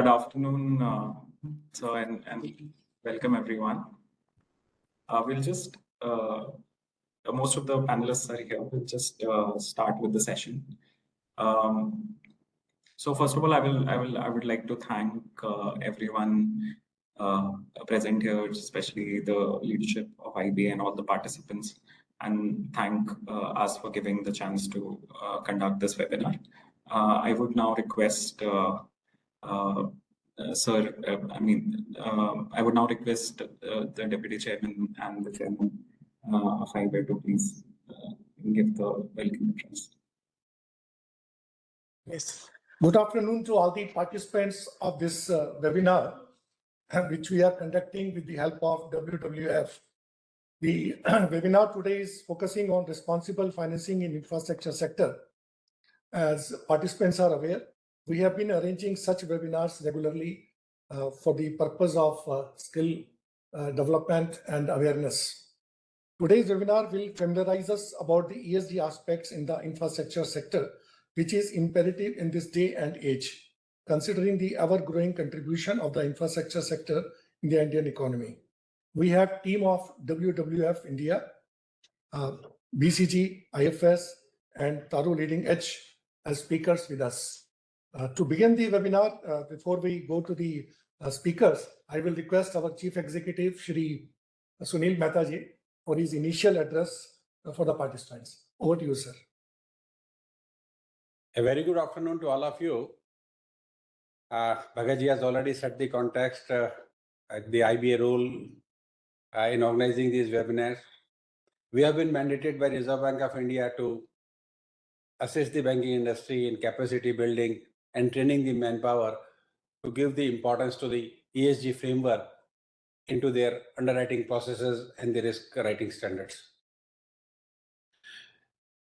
Good afternoon, and welcome everyone. We'll just most of the panelists are here. We'll just start with the session. So first of all, I would like to thank everyone present here, especially the leadership of IBA and all the participants, and thank us for giving the chance to conduct this webinar. I would now request. Sir, I would now request the Deputy Chairman and the Chairman of IBA to please give the welcome address. Yes. Good afternoon to all the participants of this webinar, which we are conducting with the help of WWF. The webinar today is focusing on responsible financing in infrastructure sector. As participants are aware, we have been arranging such webinars regularly for the purpose of skill development and awareness. Today's webinar will familiarize us about the ESG aspects in the infrastructure sector, which is imperative in this day and age, considering the ever-growing contribution of the infrastructure sector in the Indian economy. We have team of WWF India, BCG, IFS, and Taro Leading Edge as speakers with us. To begin the webinar, before we go to the speakers, I will request our Chief Executive, Shri Sunil Mehta ji, for his initial address for the participants. Over to you, sir. A very good afternoon to all of you. Bhagaji has already set the context, the IBA role in organizing these webinars. We have been mandated by Reserve Bank of India to assist the banking industry in capacity building and training the manpower to give the importance to the ESG framework into their underwriting processes and the risk writing standards.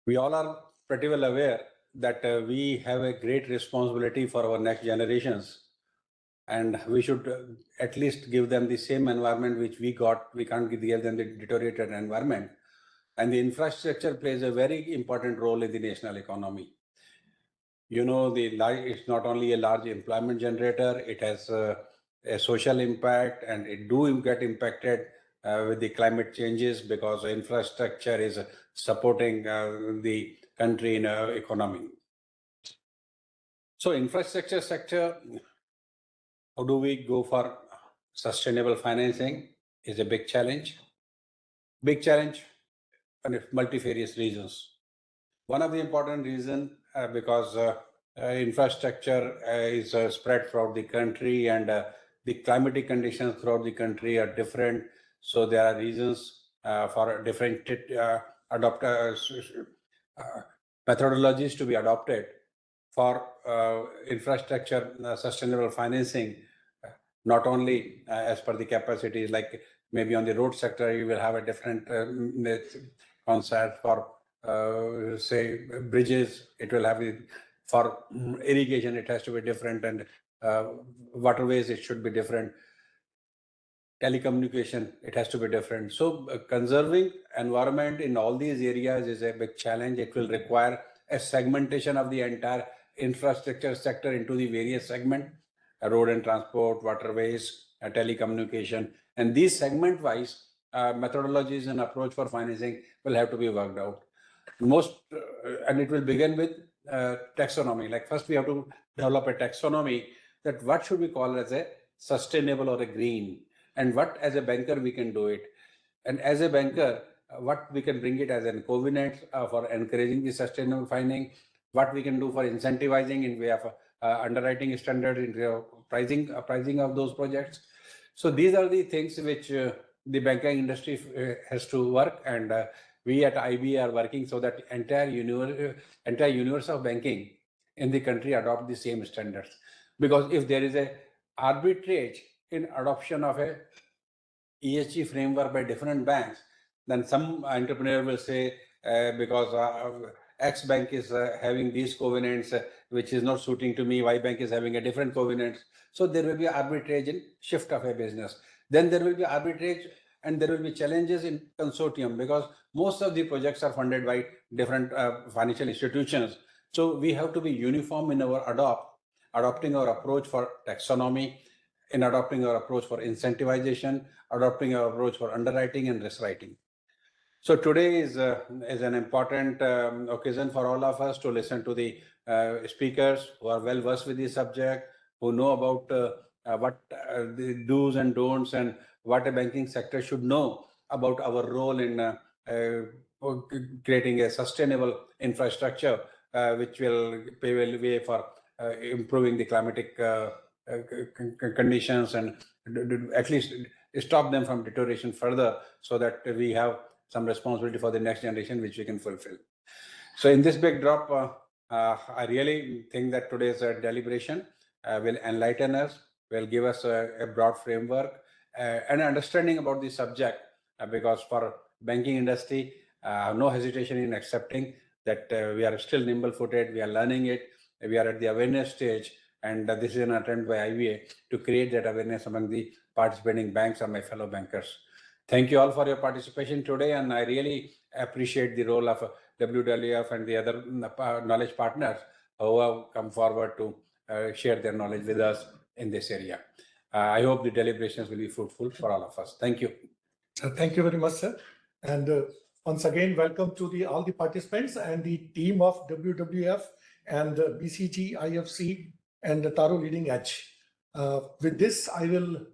We all are pretty well aware that we have a great responsibility for our next generations, and we should at least give them the same environment which we got. We can't give them the deteriorated environment. And the infrastructure plays a very important role in the national economy. You know, it's not only a large employment generator, it has a social impact, and it do get impacted with the climate changes because infrastructure is supporting the country in economy. So infrastructure sector, how do we go for sustainable financing is a big challenge. Big challenge and multifarious reasons. One of the important reasons because infrastructure is spread throughout the country, and the climatic conditions throughout the country are different. So there are reasons for different methodologies to be adopted for infrastructure sustainable financing, not only as per the capacities, like maybe on the road sector, you will have a different concept for say bridges, it will have for irrigation, it has to be different, and waterways, it should be different. Telecommunication, it has to be different. So conserving environment in all these areas is a big challenge. It will require a segmentation of the entire infrastructure sector into the various segments, road and transport, waterways, telecommunication, and these segment-wise methodologies and approach for financing will have to be worked out. And it will begin with taxonomy. Like first we have to develop a taxonomy that what should we call as a sustainable or a green, and what as a banker we can do it. And as a banker, what we can bring it as an covenant for encouraging the sustainable financing, what we can do for incentivizing in way of underwriting standard, in pricing of those projects. So these are the things which the banking industry has to work, and we at IB are working so that entire universe of banking in the country adopt the same standards. Because if there is a arbitrage in adoption of a ESG framework by different banks, then some entrepreneur will say because X bank is having these covenants which is not suiting to me, Y bank is having a different covenant. So there will be arbitrage in shift of a business. Then there will be arbitrage and there will be challenges in consortium, because most of the projects are funded by different financial institutions. So we have to be uniform in our adopt adopting our approach for taxonomy, in adopting our approach for incentivization, adopting our approach for underwriting and risk writing. So today is an important occasion for all of us to listen to the speakers who are well versed with the subject, who know about what the do's and don'ts and what a banking sector should know about our role in creating a sustainable infrastructure which will pave the way for improving the climatic conditions and at least stop them from deterioration further, so that we have some responsibility for the next generation which we can fulfill. So in this backdrop, I really think that today's deliberation will enlighten us, will give us a broad framework and understanding about the subject, because for banking industry, no hesitation in accepting that we are still nimble-footed, we are learning it, we are at the awareness stage, and this is an attempt by IBA to create that awareness among the participating banks and my fellow bankers. Thank you all for your participation today, and I really appreciate the role of WWF and the other knowledge partners who have come forward to share their knowledge with us in this area. I hope the deliberations will be fruitful for all of us. Thank you. Thank you very much, sir. And once again, welcome to all the participants and the team of WWF and BCG, IFC, and the Taro Leading Edge. With this, I will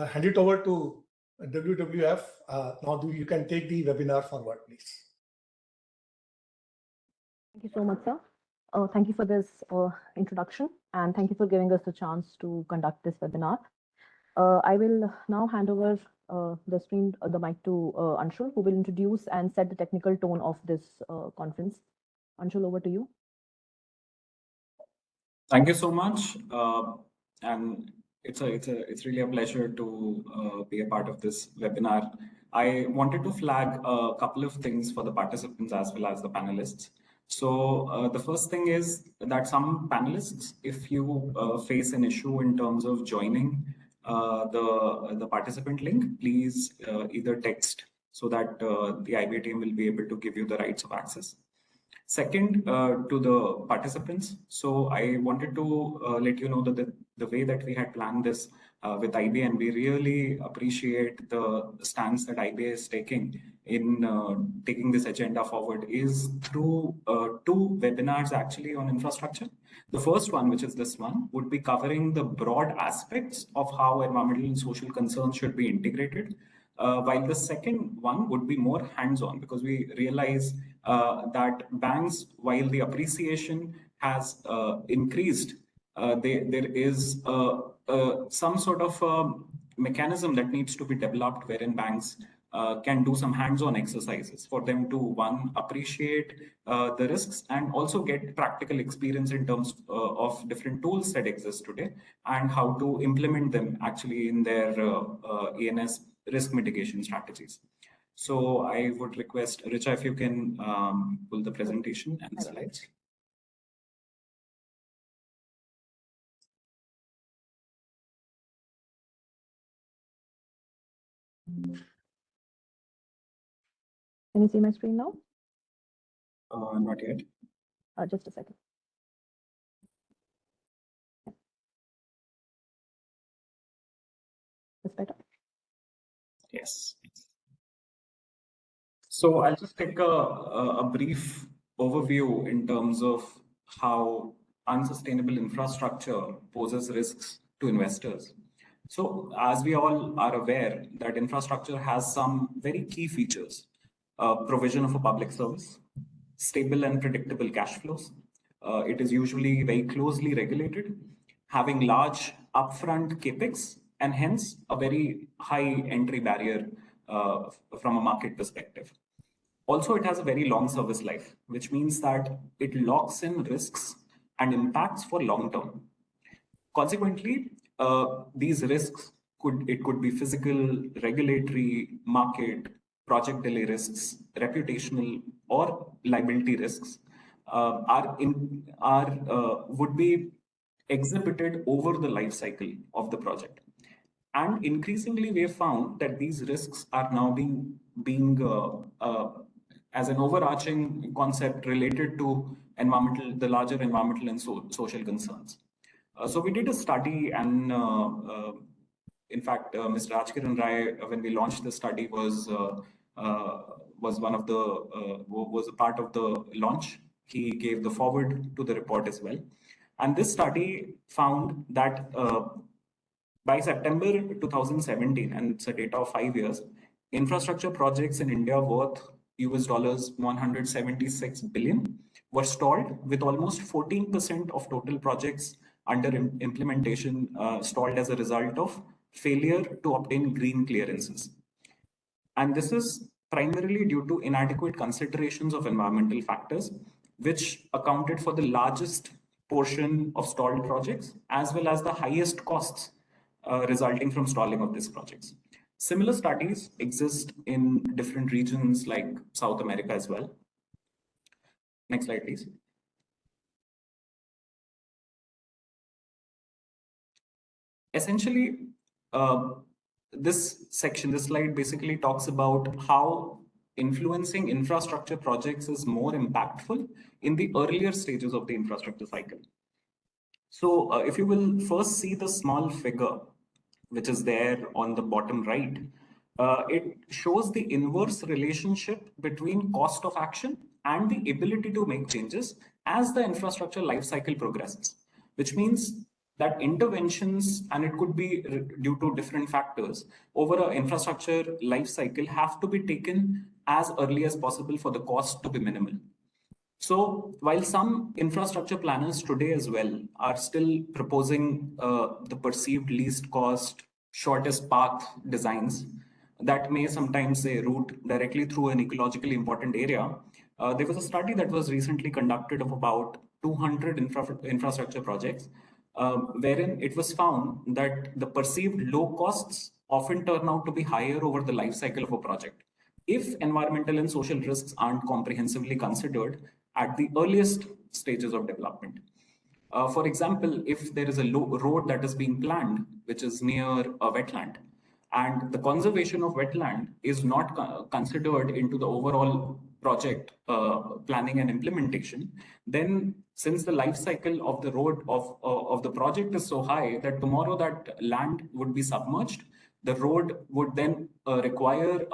hand it over to WWF. Now you can take the webinar forward, please. Thank you so much, sir. Thank you for this introduction, and thank you for giving us the chance to conduct this webinar. I will now hand over the mic to Anshul, who will introduce and set the technical tone of this conference. Anshul, over to you. Thank you so much, and it's really a pleasure to be a part of this webinar. I wanted to flag a couple of things for the participants as well as the panelists. So the first thing is that some panelists, if you face an issue in terms of joining the participant link, please either text so that the IBA team will be able to give you the rights of access. Second, to the participants, so I wanted to let you know that the way that we had planned this with IBA, and we really appreciate the stance that IBA is taking in taking this agenda forward, is through two webinars actually on infrastructure. The first one, which is this one, would be covering the broad aspects of how environmental and social concerns should be integrated. While the second one would be more hands-on, because we realize that banks, while the appreciation has increased, there is some sort of mechanism that needs to be developed wherein banks can do some hands-on exercises for them to, one, appreciate the risks and also get practical experience in terms of different tools that exist today and how to implement them actually in their ENS risk mitigation strategies. So I would request Richa if you can pull the presentation and the slides. Can you see my screen now? Not yet. Just a second. Is better? Yes. So I'll just take a brief overview in terms of how unsustainable infrastructure poses risks to investors. So as we all are aware that infrastructure has some very key features: provision of a public service, stable and predictable cash flows. It is usually very closely regulated, having large upfront capex, and hence a very high entry barrier from a market perspective. Also, it has a very long service life, which means that it locks in risks and impacts for long term. Consequently, these risks could be physical, regulatory, market, project delay risks, reputational, or liability risks would be exhibited over the life cycle of the project. And increasingly, we have found that these risks are now being as an overarching concept related to the larger environmental and social concerns. So we did a study, and in fact, Mr. Rajkiran Rai, when we launched the study, was one of the was a part of the launch. He gave the forward to the report as well, and this study found that by September 2017, and it's a data of 5 years, infrastructure projects in India worth US dollars 176 billion were stalled, with almost 14% of total projects under implementation stalled as a result of failure to obtain green clearances. And this is primarily due to inadequate considerations of environmental factors, which accounted for the largest portion of stalled projects, as well as the highest costs resulting from stalling of these projects. Similar studies exist in different regions like South America as well. Next slide, please. Essentially, this slide basically talks about how influencing infrastructure projects is more impactful in the earlier stages of the infrastructure cycle. So if you will first see the small figure, which is there on the bottom right, it shows the inverse relationship between cost of action and the ability to make changes as the infrastructure life cycle progresses, which means that interventions, and it could be due to different factors, over an infrastructure life cycle have to be taken as early as possible for the cost to be minimal. So while some infrastructure planners today as well are still proposing the perceived least cost, shortest path designs that may sometimes say route directly through an ecologically important area, there was a study that was recently conducted of about 200 infrastructure projects, wherein it was found that the perceived low costs often turn out to be higher over the life cycle of a project if environmental and social risks aren't comprehensively considered at the earliest stages of development. For example, if there is a road that is being planned, which is near a wetland, and the conservation of wetland is not considered into the overall project planning and implementation, then since the life cycle of the road of the project is so high that tomorrow that land would be submerged, the road would then require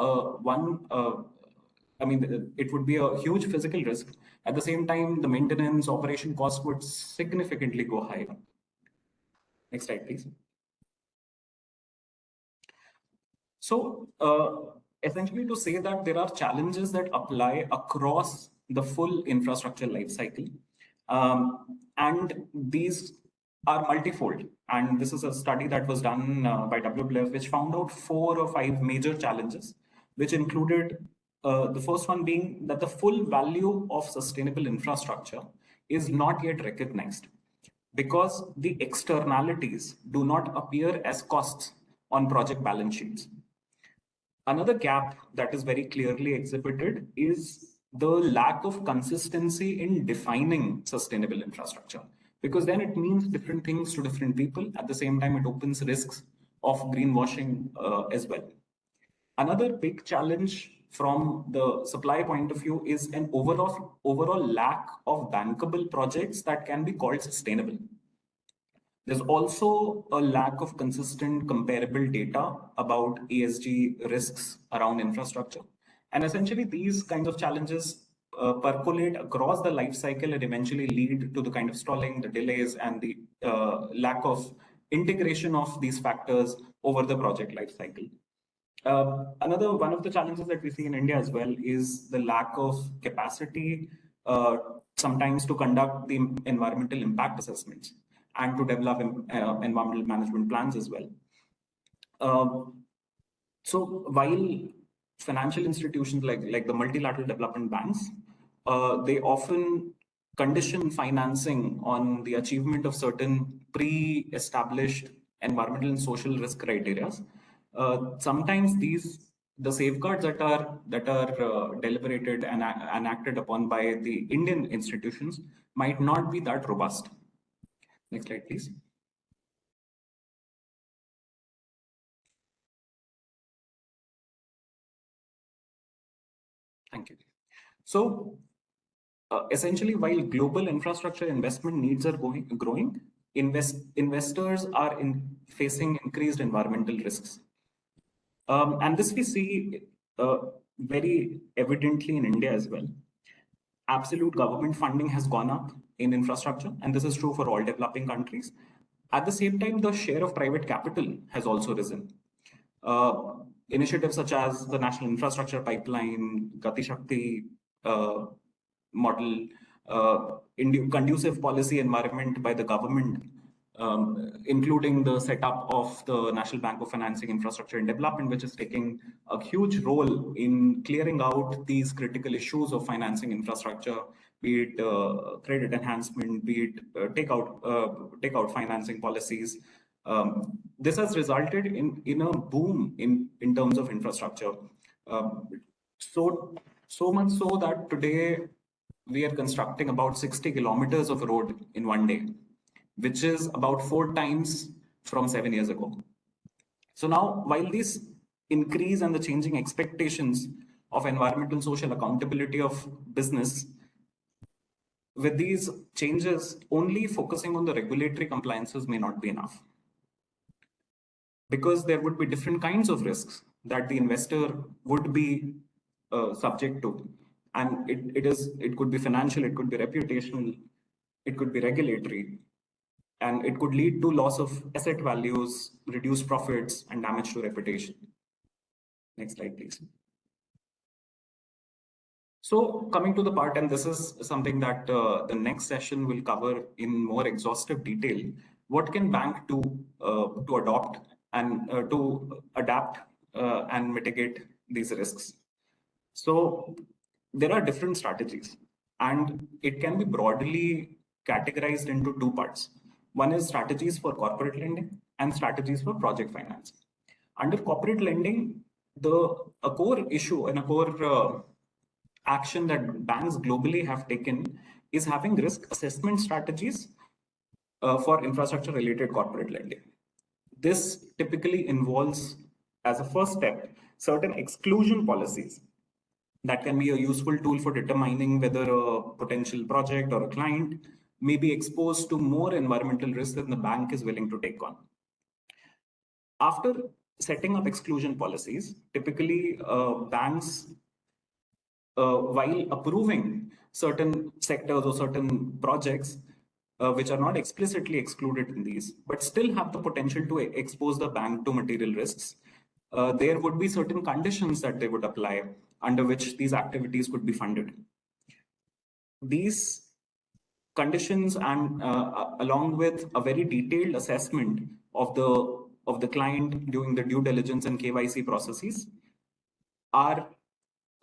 it would be a huge physical risk. At the same time, the maintenance operation costs would significantly go higher. Next slide, please. So essentially to say that there are challenges that apply across the full infrastructure life cycle. And these are multifold. And this is a study that was done by WWF, which found out 4 or 5 major challenges, which included the first one being that the full value of sustainable infrastructure is not yet recognized because the externalities do not appear as costs on project balance sheets. Another gap that is very clearly exhibited is the lack of consistency in defining sustainable infrastructure, because then it means different things to different people. At the same time, it opens risks of greenwashing as well. Another big challenge from the supply point of view is an overall lack of bankable projects that can be called sustainable. There's also a lack of consistent comparable data about ESG risks around infrastructure. And essentially, these kinds of challenges percolate across the life cycle and eventually lead to the kind of stalling, the delays, and the lack of integration of these factors over the project life cycle. Another one of the challenges that we see in India as well is the lack of capacity sometimes to conduct the environmental impact assessments and to develop environmental management plans as well. So while financial institutions like the multilateral development banks, they often condition financing on the achievement of certain pre-established environmental and social risk criteria. Sometimes the safeguards that are deliberated and acted upon by the Indian institutions might not be that robust. Next slide, please. Thank you. So essentially, while global infrastructure investment needs are growing, investors are facing increased environmental risks. And this we see very evidently in India as well. Absolute government funding has gone up in infrastructure, and this is true for all developing countries. At the same time, the share of private capital has also risen. Initiatives such as the National Infrastructure Pipeline, Gati Shakti model, conducive policy environment by the government, including the setup of the National Bank of Financing Infrastructure and Development, which is taking a huge role in clearing out these critical issues of financing infrastructure, be it credit enhancement, be it takeout financing policies. This has resulted in a boom in terms of infrastructure. So much so that today we are constructing about 60 kilometers of road in one day, which is about 4 times from 7 years ago. So now, while this increase and the changing expectations of environmental social accountability of business, with these changes, only focusing on the regulatory compliances may not be enough, because there would be different kinds of risks that the investor would be subject to. And it could be financial, it could be reputational, it could be regulatory, and it could lead to loss of asset values, reduced profits, and damage to reputation. Next slide, please. So coming to the part, and this is something that the next session will cover in more exhaustive detail, what can bank do to adopt and to adapt and mitigate these risks? So there are different strategies, and it can be broadly categorized into 2 parts. One is strategies for corporate lending and strategies for project finance. Under corporate lending, a core issue and a core action that banks globally have taken is having risk assessment strategies for infrastructure related corporate lending. This typically involves, as a first step, certain exclusion policies that can be a useful tool for determining whether a potential project or a client may be exposed to more environmental risk than the bank is willing to take on. After setting up exclusion policies, typically banks, while approving certain sectors or certain projects which are not explicitly excluded in these, but still have the potential to expose the bank to material risks, there would be certain conditions that they would apply under which these activities could be funded. These conditions, and along with a very detailed assessment of the client during the due diligence and KYC processes, are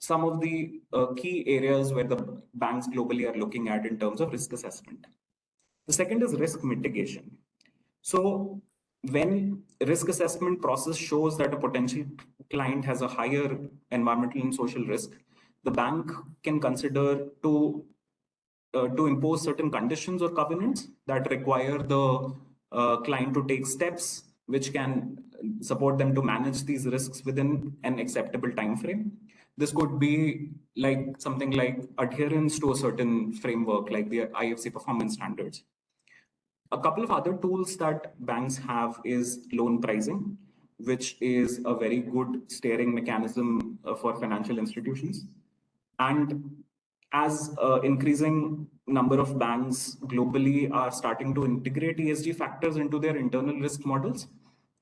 some of the key areas where the banks globally are looking at in terms of risk assessment. The second is risk mitigation. So when risk assessment process shows that a potential client has a higher environmental and social risk, the bank can consider to impose certain conditions or covenants that require the client to take steps which can support them to manage these risks within an acceptable time frame. This could be like something like adherence to a certain framework, like the IFC performance standards. A couple of other tools that banks have is loan pricing, which is a very good steering mechanism for financial institutions. And as increasing number of banks globally are starting to integrate ESG factors into their internal risk models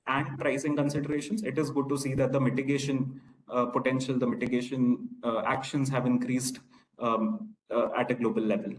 and pricing considerations, it is good to see that the mitigation potential, the mitigation actions have increased at a global level.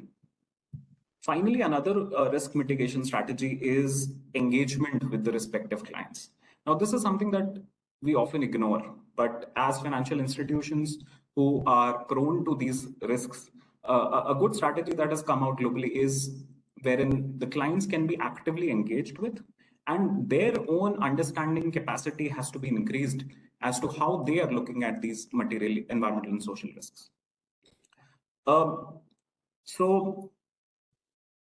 Finally, another risk mitigation strategy is engagement with the respective clients. Now, this is something that we often ignore, but as financial institutions who are prone to these risks, a good strategy that has come out globally is wherein the clients can be actively engaged with, and their own understanding capacity has to be increased as to how they are looking at these material, environmental, and social risks. So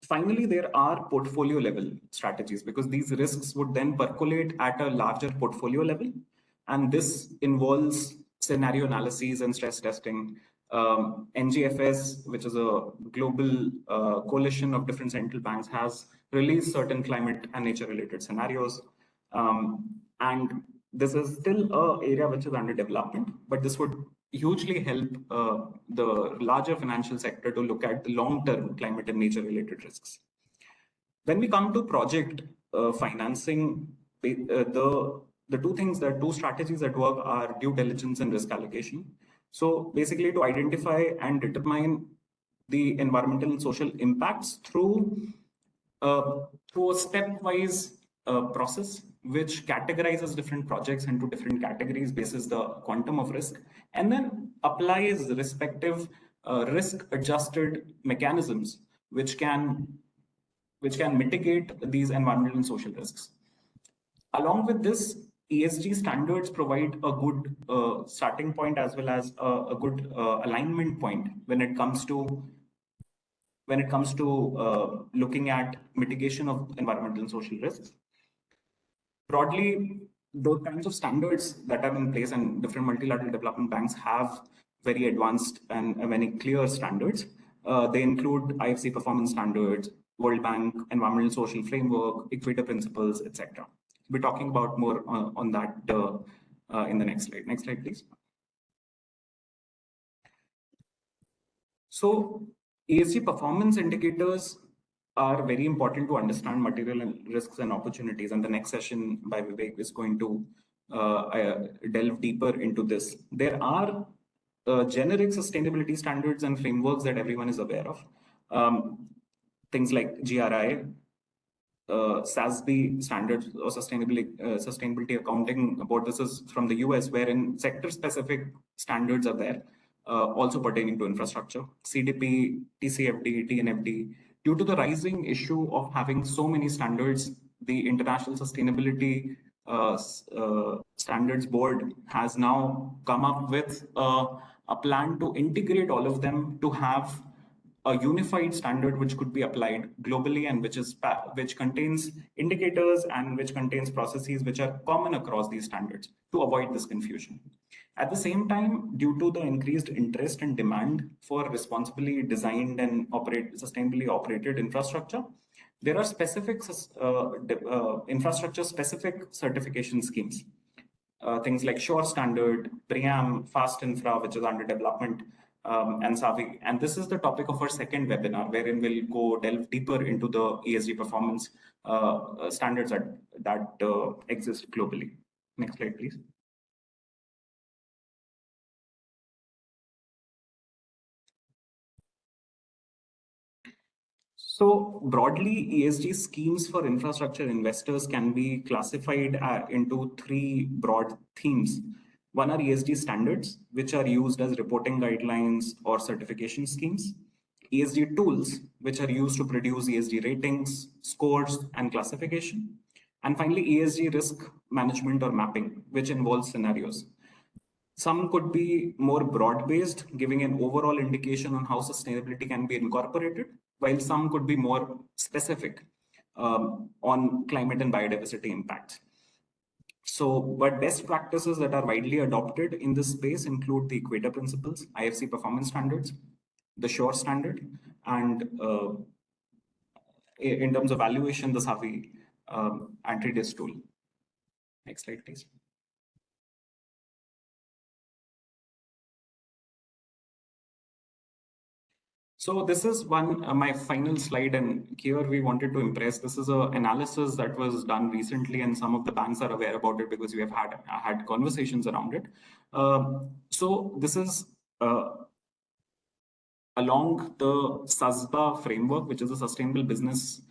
finally, there are portfolio level strategies, because these risks would then percolate at a larger portfolio level. And this involves scenario analyses and stress testing. NGFS, which is a global coalition of different central banks, has release certain climate and nature related scenarios. And this is still an area which is under development, but this would hugely help the larger financial sector to look at the long-term climate and nature related risks. When we come to project financing, the two strategies that work are due diligence and risk allocation. So basically to identify and determine the environmental and social impacts through a stepwise process which categorizes different projects into different categories basis the quantum of risk, and then applies respective risk adjusted mechanisms which can mitigate these environmental and social risks. Along with this, ESG standards provide a good starting point as well as a good alignment point when it comes to looking at mitigation of environmental and social risks. Broadly, those kinds of standards that are in place, and different multilateral development banks have very advanced and very clear standards. They include IFC performance standards, World Bank environmental and social framework, equator principles, etc. We're talking about more on that in the next slide. Next slide, please. So ESG performance indicators are very important to understand material risks and opportunities. And the next session by Vivek is going to delve deeper into this. There are generic sustainability standards and frameworks that everyone is aware of. Things like GRI, SASB standards or sustainability accounting board. This is from the US, wherein sector-specific standards are there, also pertaining to infrastructure. CDP, TCFD, TNFD. Due to the rising issue of having so many standards, the International Sustainability Standards Board has now come up with a plan to integrate all of them to have a unified standard which could be applied globally, and which contains indicators and which contains processes which are common across these standards to avoid this confusion. At the same time, due to the increased interest and demand for responsibly designed and sustainably operated infrastructure, there are specific infrastructure-specific certification schemes. Things like Shore Standard, BREEAM, Fast Infra, which is under development, and SAVI. And this is the topic of our second webinar, wherein we'll go delve deeper into the ESG performance standards that exist globally. Next slide, please. So broadly, ESG schemes for infrastructure investors can be classified into three broad themes. One are ESG standards, which are used as reporting guidelines or certification schemes. ESG tools, which are used to produce ESG ratings, scores, and classification. And finally, ESG risk management or mapping, which involves scenarios. Some could be more broad-based, giving an overall indication on how sustainability can be incorporated, while some could be more specific on climate and biodiversity impacts. So, but best practices that are widely adopted in this space include the equator principles, IFC performance standards, the Shore standard, and in terms of valuation, the SAVI anti-risk tool. Next slide, please. So this is my final slide, and here we wanted to impress. This is an analysis that was done recently, and some of the banks are aware about it because we have had conversations around it. So this is along the SASBA framework, which is a sustainable business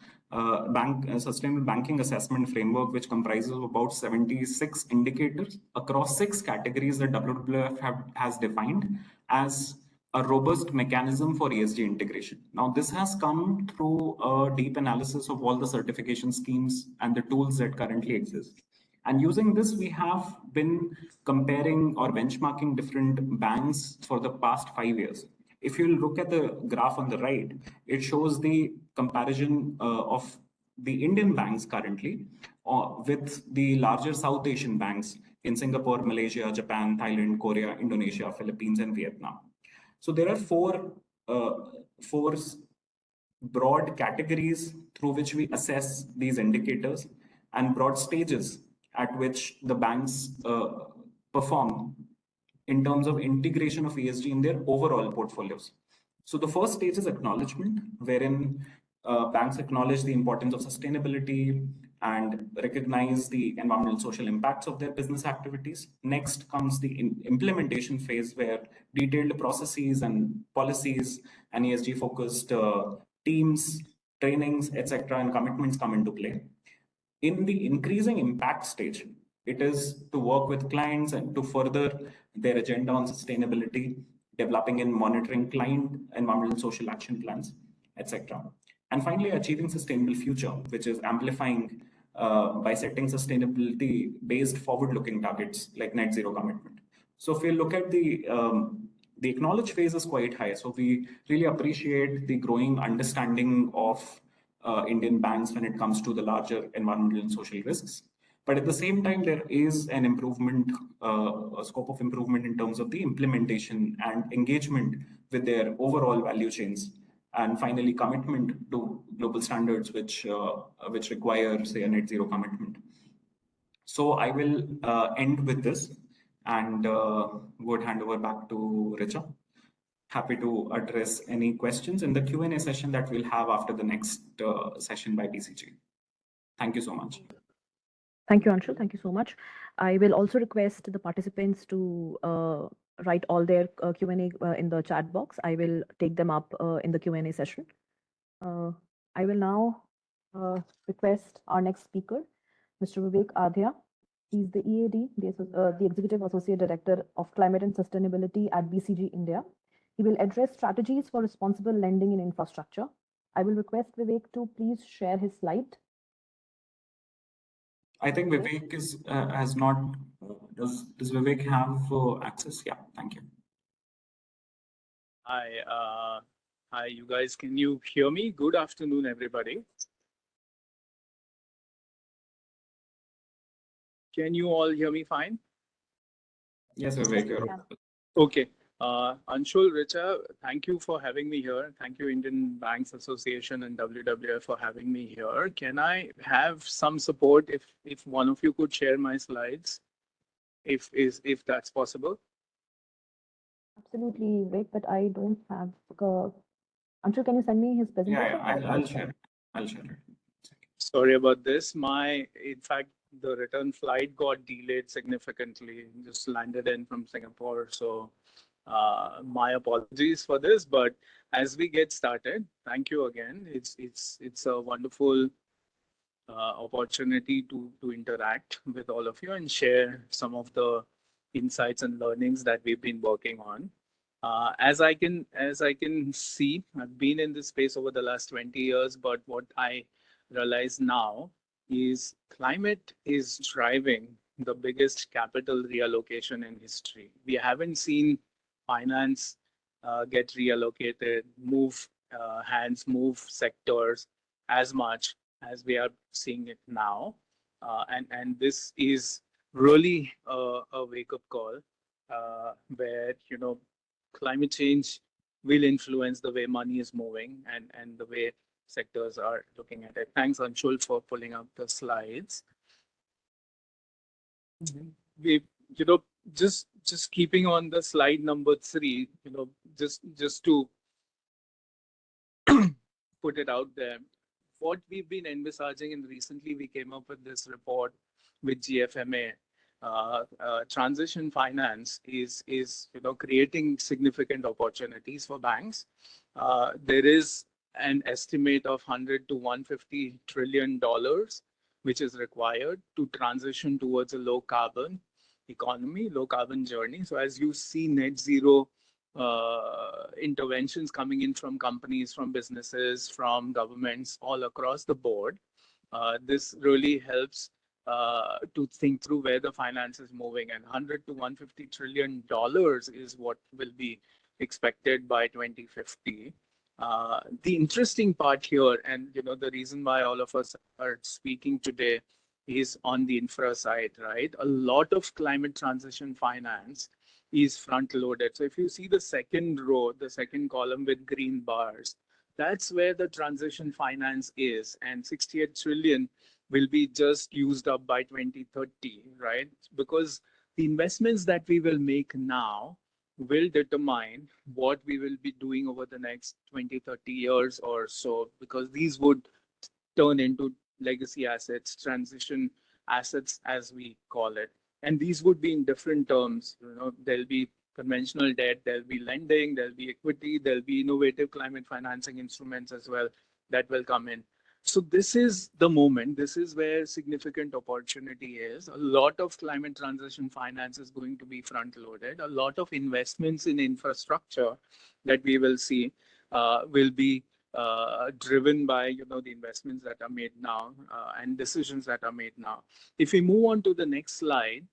sustainable banking assessment framework, which comprises of about 76 indicators across 6 categories that WWF has defined as a robust mechanism for ESG integration. Now, this has come through a deep analysis of all the certification schemes and the tools that currently exist. And using this, we have been comparing or benchmarking different banks for the past 5 years. If you look at the graph on the right, it shows the comparison of the Indian banks currently with the larger South Asian banks in Singapore, Malaysia, Japan, Thailand, Korea, Indonesia, Philippines, and Vietnam. So there are four broad categories through which we assess these indicators and broad stages at which the banks perform in terms of integration of ESG in their overall portfolios. So the first stage is acknowledgement, wherein banks acknowledge the importance of sustainability and recognize the environmental and social impacts of their business activities. Next comes the implementation phase, where detailed processes and policies and ESG focused teams, trainings, etc., and commitments come into play. In the increasing impact stage, it is to work with clients and to further their agenda on sustainability, developing and monitoring client environmental and social action plans, etc. And finally, achieving sustainable future, which is amplifying by setting sustainability-based forward-looking targets like net zero commitment. So if we look at the acknowledge phase is quite high. So we really appreciate the growing understanding of Indian banks when it comes to the larger environmental and social risks. But at the same time, there is an improvement, a scope of improvement in terms of the implementation and engagement with their overall value chains. And finally, commitment to global standards, which require, say, a net zero commitment. So I will end with this and would hand over back to Richa. Happy to address any questions in the Q&A session that we'll have after the next session by BCG. Thank you so much. Thank you, Anshul. Thank you so much. I will also request the participants to write all their Q&A in the chat box. I will take them up in the Q&A session. I will now request our next speaker, Mr. Vivek Adhya. He's the EAD, the Executive Associate Director of Climate and Sustainability at BCG India. He will address strategies for responsible lending in infrastructure. I will request Vivek to please share his slide. I think Vivek has not. Does Vivek have access? Yeah, thank you. Hi, you guys. Can you hear me? Good afternoon, everybody. Can you all hear me fine? Yes, Vivek. Yeah. Okay. Anshul, Richa, thank you for having me here. Thank you, Indian Banks Association and WWF for having me here. Can I have some support if one of you could share my slides, if that's possible? Absolutely, Vivek, but I don't have. Anshul, can you send me his presentation? Yeah, I'll share it. I'll share it. Sorry about this. In fact, the return flight got delayed significantly. Just landed in from Singapore, so my apologies for this. But as we get started, thank you again. It's a wonderful opportunity to interact with all of you and share some of the insights and learnings that we've been working on. As I can see, I've been in this space over the last 20 years, but what I realize now is climate is driving the biggest capital reallocation in history. We haven't seen finance get reallocated, move hands, move sectors as much as we are seeing it now. And this is really a wake-up call where, climate change will influence the way money is moving and the way sectors are looking at it. Thanks, Anshul, for pulling up the slides. We, just keeping on the slide number 3, just to put it out there, what we've been envisaging, and recently we came up with this report with GFMA. Transition finance is creating significant opportunities for banks. There is an estimate of $100 to $150 trillion, which is required to transition towards a low carbon economy, low carbon journey. So as you see net zero interventions coming in from companies, from businesses, from governments all across the board, this really helps to think through where the finance is moving. And $100 to $150 trillion is what will be expected by 2050. The interesting part here, and the reason why all of us are speaking today, is on the infra side, right? A lot of climate transition finance is front loaded. So if you see the second row, the second column with green bars, That's where the transition finance is, and 68 trillion will be just used up by 2030, right? Because the investments that we will make now will determine what we will be doing over the next 20, 30 years or so, because these would turn into legacy assets, transition assets, as we call it. And these would be in different terms. There'll be conventional debt, there'll be lending, there'll be equity, there'll be innovative climate financing instruments as well that will come in. So this is the moment. This is where significant opportunity is. A lot of climate transition finance is going to be front loaded. A lot of investments in infrastructure that we will see will be driven by the investments that are made now and decisions that are made now. If we move on to the next slide,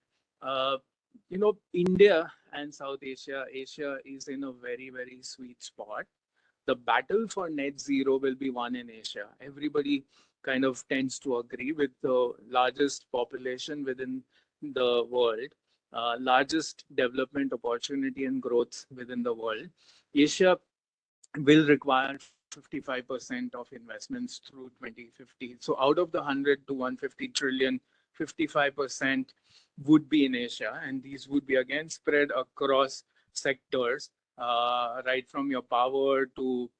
India and South Asia is in a very, very sweet spot. The battle for net zero will be won in Asia. Everybody kind of tends to agree, with the largest population within the world, largest development opportunity and growth within the world. Asia will require 55% of investments through 2050. So out of the 100 to 150 trillion, 55% would be in Asia, and these would be again spread across sectors, right from your power to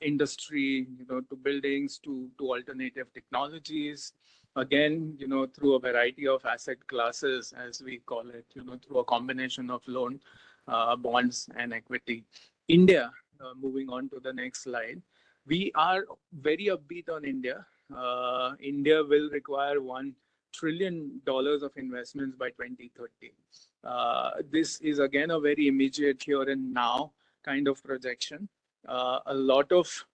industry, to buildings, to alternative technologies. Again, through a variety of asset classes, as we call it, through a combination of loan, bonds, and equity. India, moving on to the next slide, we are very upbeat on India. India will require $1 trillion of investments by 2030. This is again a very immediate here and now kind of projection. A lot of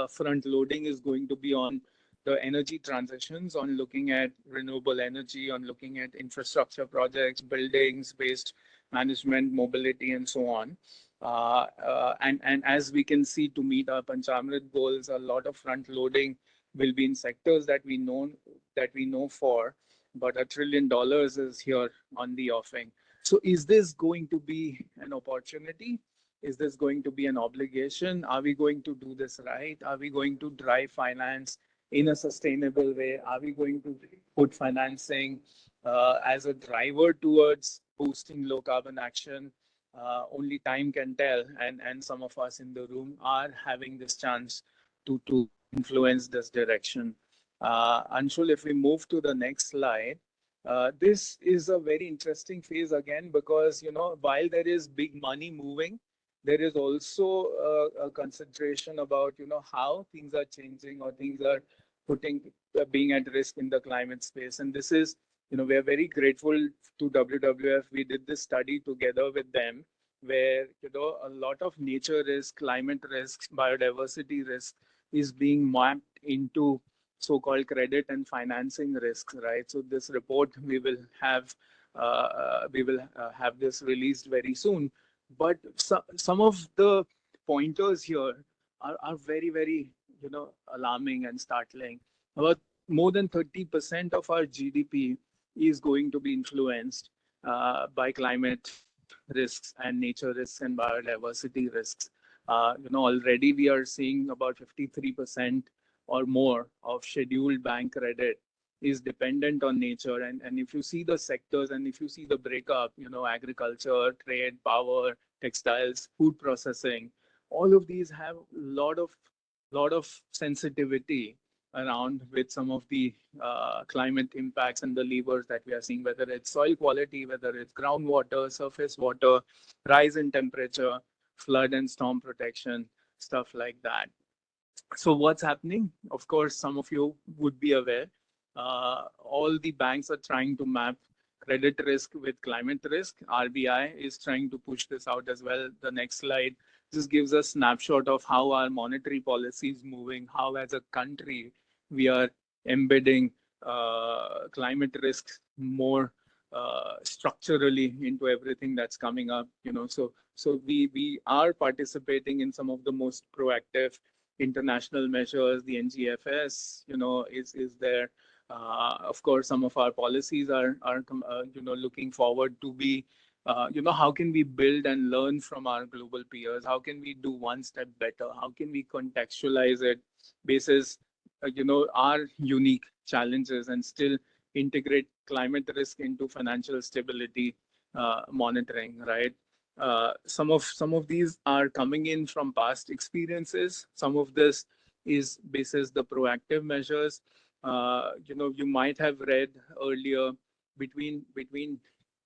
front loading is going to be on the energy transitions, on looking at renewable energy, on looking at infrastructure projects, buildings, waste management, mobility, and so on. And as we can see, to meet our Panchamrit goals, a lot of front loading will be in sectors that we know for, but $1 trillion is here on the offing. So is this going to be an opportunity? Is this going to be an obligation? Are we going to do this right? Are we going to drive finance in a sustainable way? Are we going to put financing as a driver towards boosting low carbon action? Only time can tell, and some of us in the room are having this chance to influence this direction. Anshul, if we move to the next slide, this is a very interesting phase again, because while there is big money moving, there is also a consideration about how things are changing, or things are being at risk in the climate space. And this is, we are very grateful to WWF. We did this study together with them, where a lot of nature risk, climate risks, biodiversity risk is being mapped into so-called credit and financing risks, right? So this report, we will have this released very soon. But some of the pointers here are very, very alarming and startling. About more than 30% of our GDP is going to be influenced by climate risks and nature risks and biodiversity risks. Already we are seeing about 53% or more of scheduled bank credit is dependent on nature. And if you see the sectors, and if you see the breakup, agriculture, trade, power, textiles, food processing, all of these have a lot of sensitivity around with some of the climate impacts and the levers that we are seeing, whether it's soil quality, whether it's groundwater, surface water, rise in temperature, flood and storm protection, stuff like that. So what's happening? Of course, some of you would be aware, all the banks are trying to map credit risk with climate risk. RBI is trying to push this out as well. The next slide just gives a snapshot of how our monetary policy is moving, how as a country we are embedding climate risks more structurally into everything that's coming up. So we are participating in some of the most proactive international measures. The NGFS, is there. Of course, some of our policies are looking forward to be how can we build and learn from our global peers? How can we do one step better? How can we contextualize it basis, our unique challenges and still integrate climate risk into financial stability monitoring, right? Some of these are coming in from past experiences. Some of this is basis the proactive measures. You might have read earlier between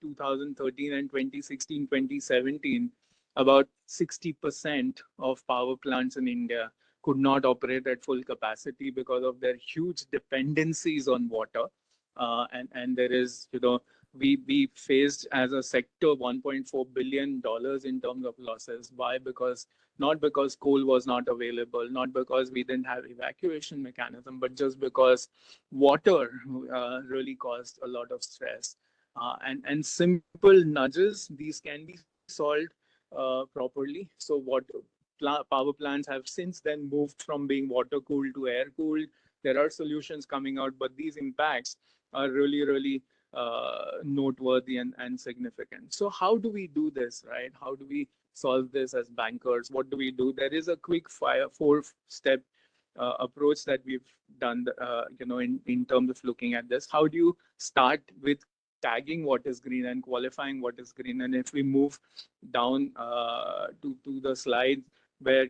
2013 and 2016, 2017, about 60% of power plants in India could not operate at full capacity because of their huge dependencies on water. And there is, we faced as a sector $1.4 billion in terms of losses. Why? Not because coal was not available, not because we didn't have evacuation mechanism, but just because water really caused a lot of stress. And simple nudges, these can be solved properly. So what power plants have since then moved from being water cooled to air cooled. There are solutions coming out, but these impacts are really noteworthy and significant. So how do we do this, right? How do we solve this as bankers? What do we do? There is a quick four-step approach that we've done, in terms of looking at this. How do you start with tagging what is green and qualifying what is green? And if we move down to the slide where,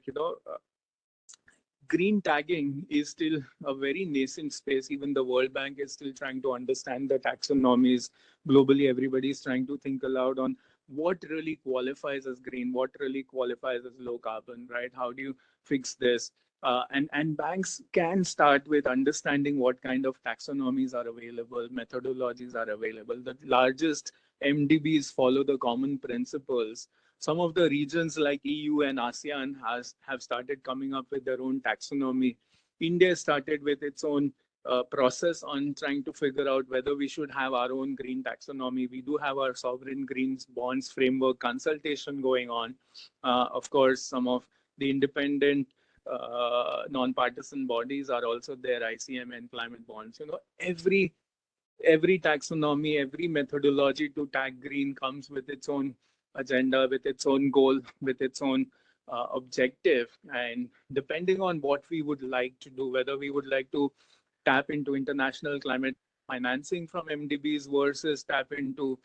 green tagging is still a very nascent space. Even the World Bank is still trying to understand the taxonomies. Globally, everybody is trying to think aloud on what really qualifies as green, what really qualifies as low carbon, right? How do you fix this? And banks can start with understanding what kind of taxonomies are available, methodologies are available. The largest MDBs follow the common principles. Some of the regions like EU and ASEAN have started coming up with their own taxonomy. India started with its own process on trying to figure out whether we should have our own green taxonomy. We do have our sovereign green bonds framework consultation going on. Of course, some of the independent non-partisan bodies are also there, ICM and climate bonds. Every taxonomy, every methodology to tag green comes with its own agenda, with its own goal, with its own objective. And depending on what we would like to do, whether we would like to tap into international climate financing from MDBs versus tap into,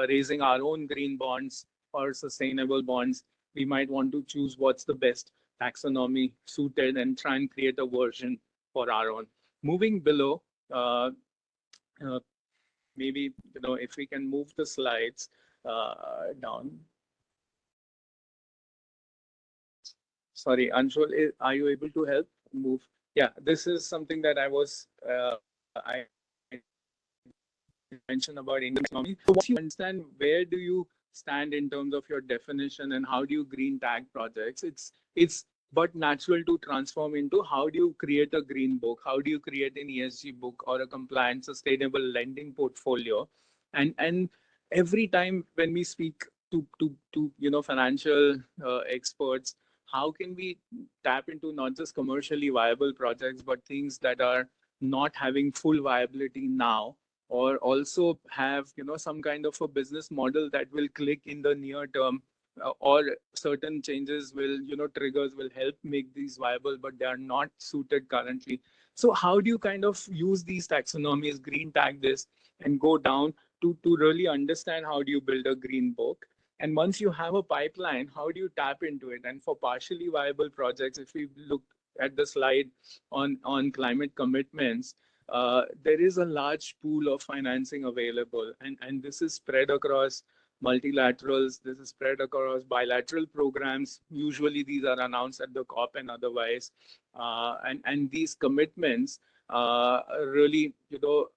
raising our own green bonds or sustainable bonds, we might want to choose what's the best taxonomy suited and try and create a version for our own. Moving below, maybe, if we can move the slides down. Sorry, Anshul, are you able to help move? Yeah, this is something that I mentioned about Indian economy. So once you understand where do you stand in terms of your definition and how do you green tag projects, it's but natural to transform into how do you create a green book, how do you create an ESG book or a compliant sustainable lending portfolio. And every time when we speak to financial experts, how can we tap into not just commercially viable projects, but things that are not having full viability now, or also have some kind of a business model that will click in the near term, or certain changes will triggers will help make these viable, but they are not suited currently. So how do you kind of use these taxonomies, green tag this, and go down to really understand how do you build a green book? And once you have a pipeline, how do you tap into it? And for partially viable projects, if we look at the slide on climate commitments, there is a large pool of financing available, and this is spread across multilaterals, this is spread across bilateral programs. Usually these are announced at the COP and otherwise, and these commitments really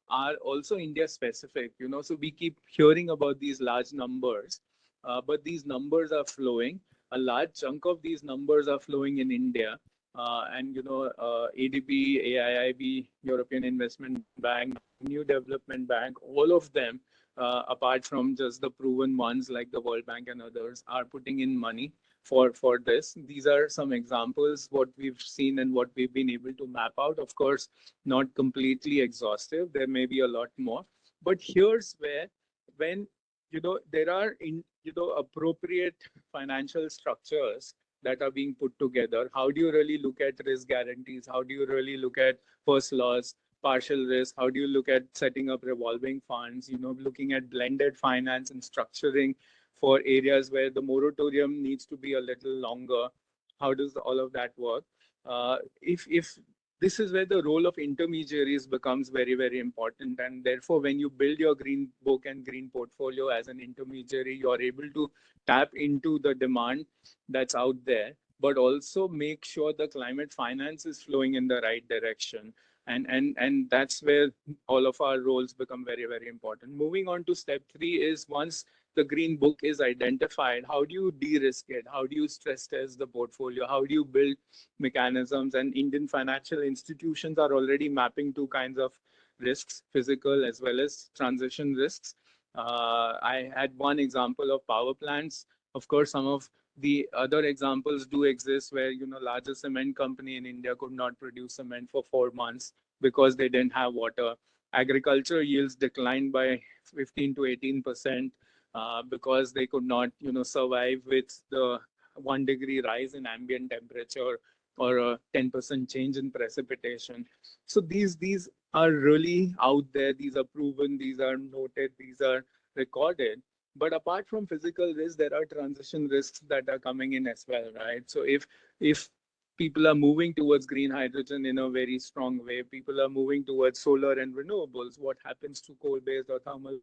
are also India specific. So we keep hearing about these large numbers, but these numbers are flowing. A large chunk of these numbers are flowing in India. And ADB, AIIB, European Investment Bank, New Development Bank, all of them, apart from just the proven ones like the World Bank and others, are putting in money for this. These are some examples, what we've seen and what we've been able to map out. Of course, not completely exhaustive. There may be a lot more. But here's where, when there are appropriate financial structures that are being put together. How do you really look at risk guarantees? How do you really look at first loss, partial risk? How do you look at setting up revolving funds? Looking at blended finance and structuring for areas where the moratorium needs to be a little longer. How does all of that work? If this is where the role of intermediaries becomes very, very important. And therefore, when you build your green book and green portfolio as an intermediary, you're able to tap into the demand that's out there, but also make sure the climate finance is flowing in the right direction. And that's where all of our roles become very, very important. Moving on to step 3 is, once the green book is identified, how do you de-risk it? How do you stress test the portfolio? How do you build mechanisms? And Indian financial institutions are already mapping 2 kinds of risks, physical as well as transition risks. I had one example of power plants. Of course, some of the other examples do exist where, largest cement company in India could not produce cement for 4 months because they didn't have water. Agriculture yields declined by 15 to 18%. Because they could not, survive with the 1 degree rise in ambient temperature or a 10% change in precipitation. So these are really out there. These are proven. These are noted. These are recorded. But apart from physical risks, there are transition risks that are coming in as well, right? So if people are moving towards green hydrogen in a very strong way, people are moving towards solar and renewables, what happens to coal-based or thermal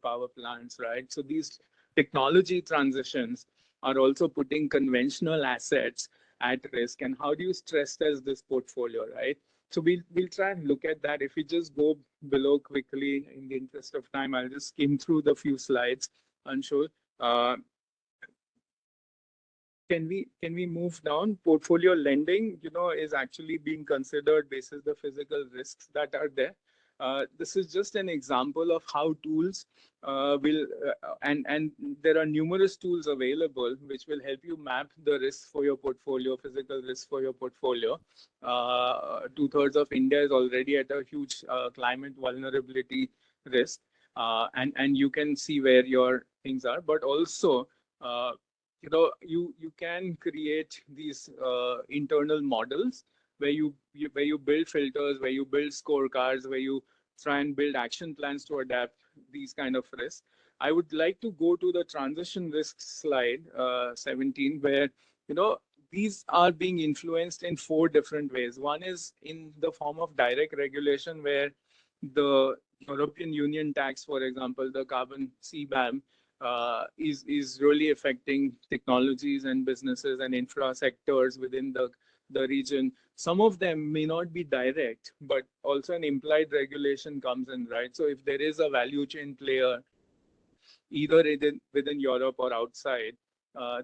power plants, right? So these technology transitions are also putting conventional assets at risk. And how do you stress test this portfolio, right? So we'll try and look at that. If we just go below quickly, in the interest of time, I'll just skim through the few slides and show. Can we move down? Portfolio lending, is actually being considered basis the physical risks that are there. This is just an example of how tools and there are numerous tools available which will help you map the risks for your portfolio, physical risks for your portfolio. 2/3 of India is already at a huge climate vulnerability risk, and you can see where your things are, but also you can create these internal models where you build filters, where you build scorecards, where you try and build action plans to adapt these kind of risks. I would like to go to the transition risk slide 17, where these are being influenced in 4 different ways. One is in the form of direct regulation, where the European Union tax, for example, the carbon CBAM, is really affecting technologies and businesses and infra sectors within the region. Some of them may not be direct, but also an implied regulation comes in, right? So if there is a value chain player, either within Europe or outside,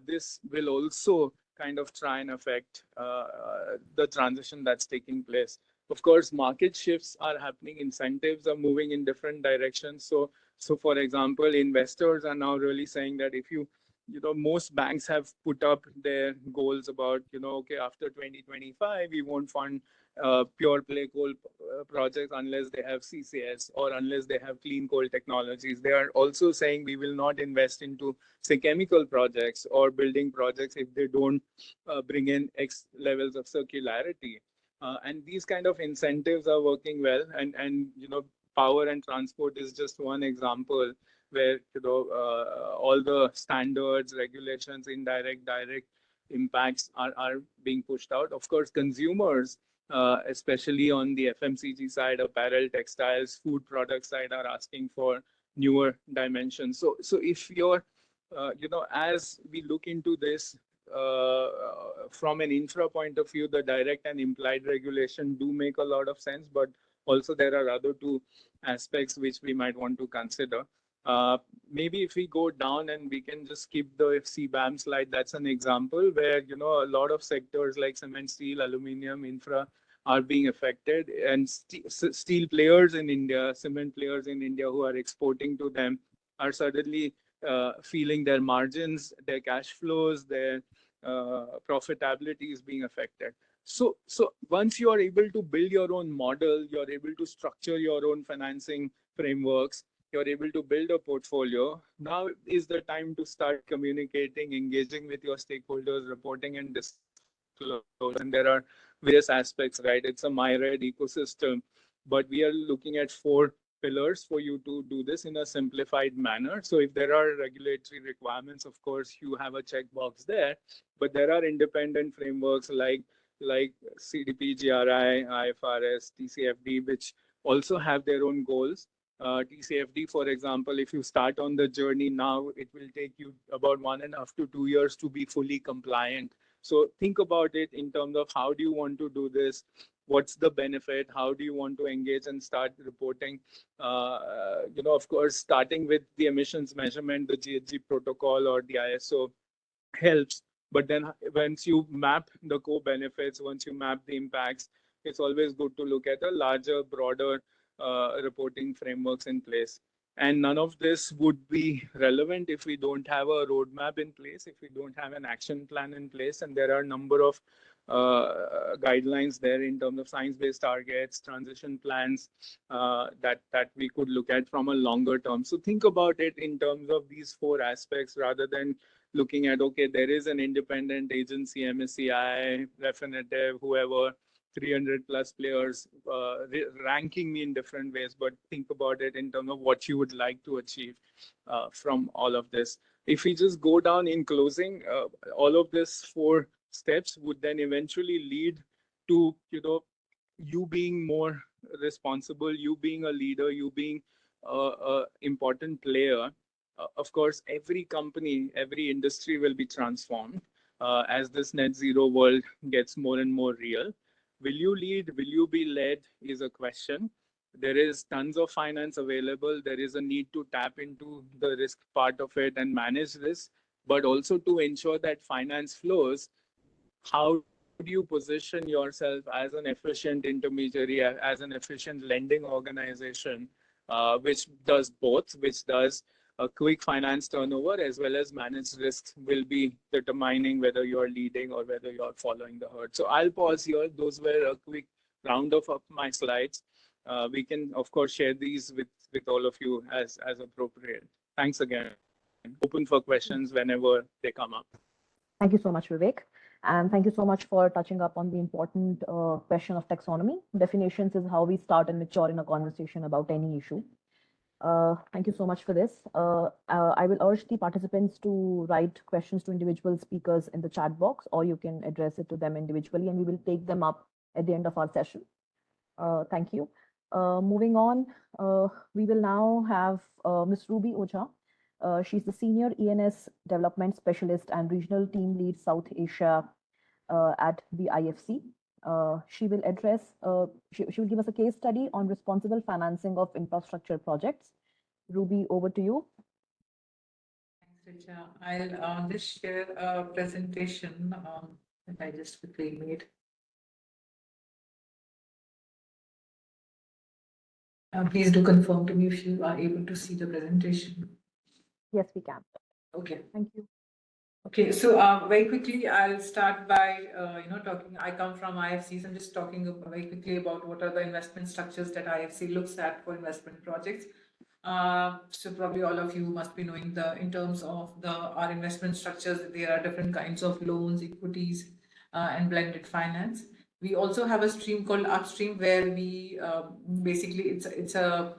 this will also kind of try and affect the transition that's taking place. Of course, market shifts are happening, incentives are moving in different directions. So for example, investors are now really saying that if most banks have put up their goals about, okay, after 2025, we won't fund pure play coal projects unless they have CCS or unless they have clean coal technologies. They are also saying we will not invest into, say, chemical projects or building projects if they don't bring in X levels of circularity. And these kind of incentives are working well. And power and transport is just one example where all the standards, regulations, indirect, direct impacts are being pushed out. Of course, consumers, especially on the FMCG side, apparel, textiles, food product side, are asking for newer dimensions. So if you're, as we look into this, from an infra point of view, the direct and implied regulation do make a lot of sense, but also there are other 2 aspects which we might want to consider. Maybe if we go down and we can just skip the CBAM slide, that's an example where, a lot of sectors like cement, steel, aluminum, infra are being affected, and steel players in India, cement players in India who are exporting to them are suddenly feeling their margins, their cash flows, their profitability is being affected. So once you are able to build your own model, you're able to structure your own financing frameworks, you're able to build a portfolio. Now is the time to start communicating, engaging with your stakeholders, reporting and disclosure. And there are various aspects, right? It's a myriad ecosystem, but we are looking at 4 pillars for you to do this in a simplified manner. So if there are regulatory requirements, of course, you have a checkbox there, but there are independent frameworks like CDP, GRI, IFRS, TCFD, which also have their own goals. TCFD, for example, if you start on the journey now, it will take you about 1.5 to 2 years to be fully compliant. So think about it in terms of how do you want to do this? What's the benefit? How do you want to engage and start reporting? Of course, starting with the emissions measurement, the GHG protocol or the ISO helps. But then once you map the core benefits, once you map the impacts, it's always good to look at a larger, broader reporting frameworks in place. And none of this would be relevant if we don't have a roadmap in place, if we don't have an action plan in place. And there are a number of guidelines there in terms of science-based targets, transition plans that we could look at from a longer term. So think about it in terms of these 4 aspects rather than looking at, okay, there is an independent agency, MSCI, Refinitiv, whoever, 300 plus players ranking me in different ways, but think about it in terms of what you would like to achieve from all of this. If we just go down in closing, all of these 4 steps would then eventually lead to, you being more responsible, you being a leader, you being an important player. Of course, every company, every industry will be transformed as this net zero world gets more and more real. Will you lead? Will you be led? Is a question. There is tons of finance available. There is a need to tap into the risk part of it and manage this, but also to ensure that finance flows. How do you position yourself as an efficient intermediary, as an efficient lending organization, which does both, which does a quick finance turnover as well as managed risks, will be determining whether you're leading or whether you're following the herd. So I'll pause here. Those were a quick round of my slides. We can, of course, share these with all of you as appropriate. Thanks again. Open for questions whenever they come up. Thank you so much, Vivek. And thank you so much for touching up on the important question of taxonomy. Definitions is how we start and mature in a conversation about any issue. Thank you so much for this. I will urge the participants to write questions to individual speakers in the chat box, or you can address it to them individually, and we will take them up at the end of our session. Thank you. Moving on, we will now have Ms. Ruby Oja. She's the Senior ENS Development Specialist and Regional Team Lead South Asia at the IFC. She will address, she will give us a case study on responsible financing of infrastructure projects. Ruby, over to you. Thanks, Richa. I'll just share a presentation that I just quickly made. Please do confirm to me if you are able to see the presentation. Yes, we can. Okay. Thank you. Okay, so very quickly, I'll start by, talking, I come from IFCs. I'm just talking very quickly about what are the investment structures that IFC looks at for investment projects. So probably all of you must be knowing in terms of our investment structures, there are different kinds of loans, equities, and blended finance. We also have a stream called upstream, where we basically it's a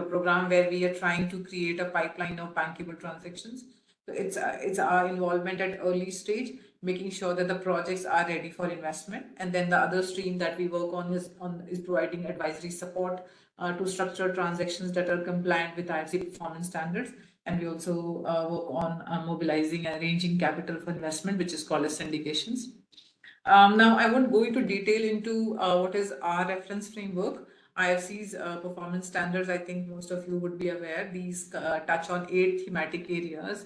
program where we are trying to create a pipeline of bankable transactions. So it's our involvement at early stage, making sure that the projects are ready for investment. And then the other stream that we work on is providing advisory support to structure transactions that are compliant with IFC performance standards. And we also work on mobilizing and arranging capital for investment, which is called as syndications. Now, I won't go into detail into what is our reference framework. IFC's performance standards, I think most of you would be aware. These touch on 8 thematic areas,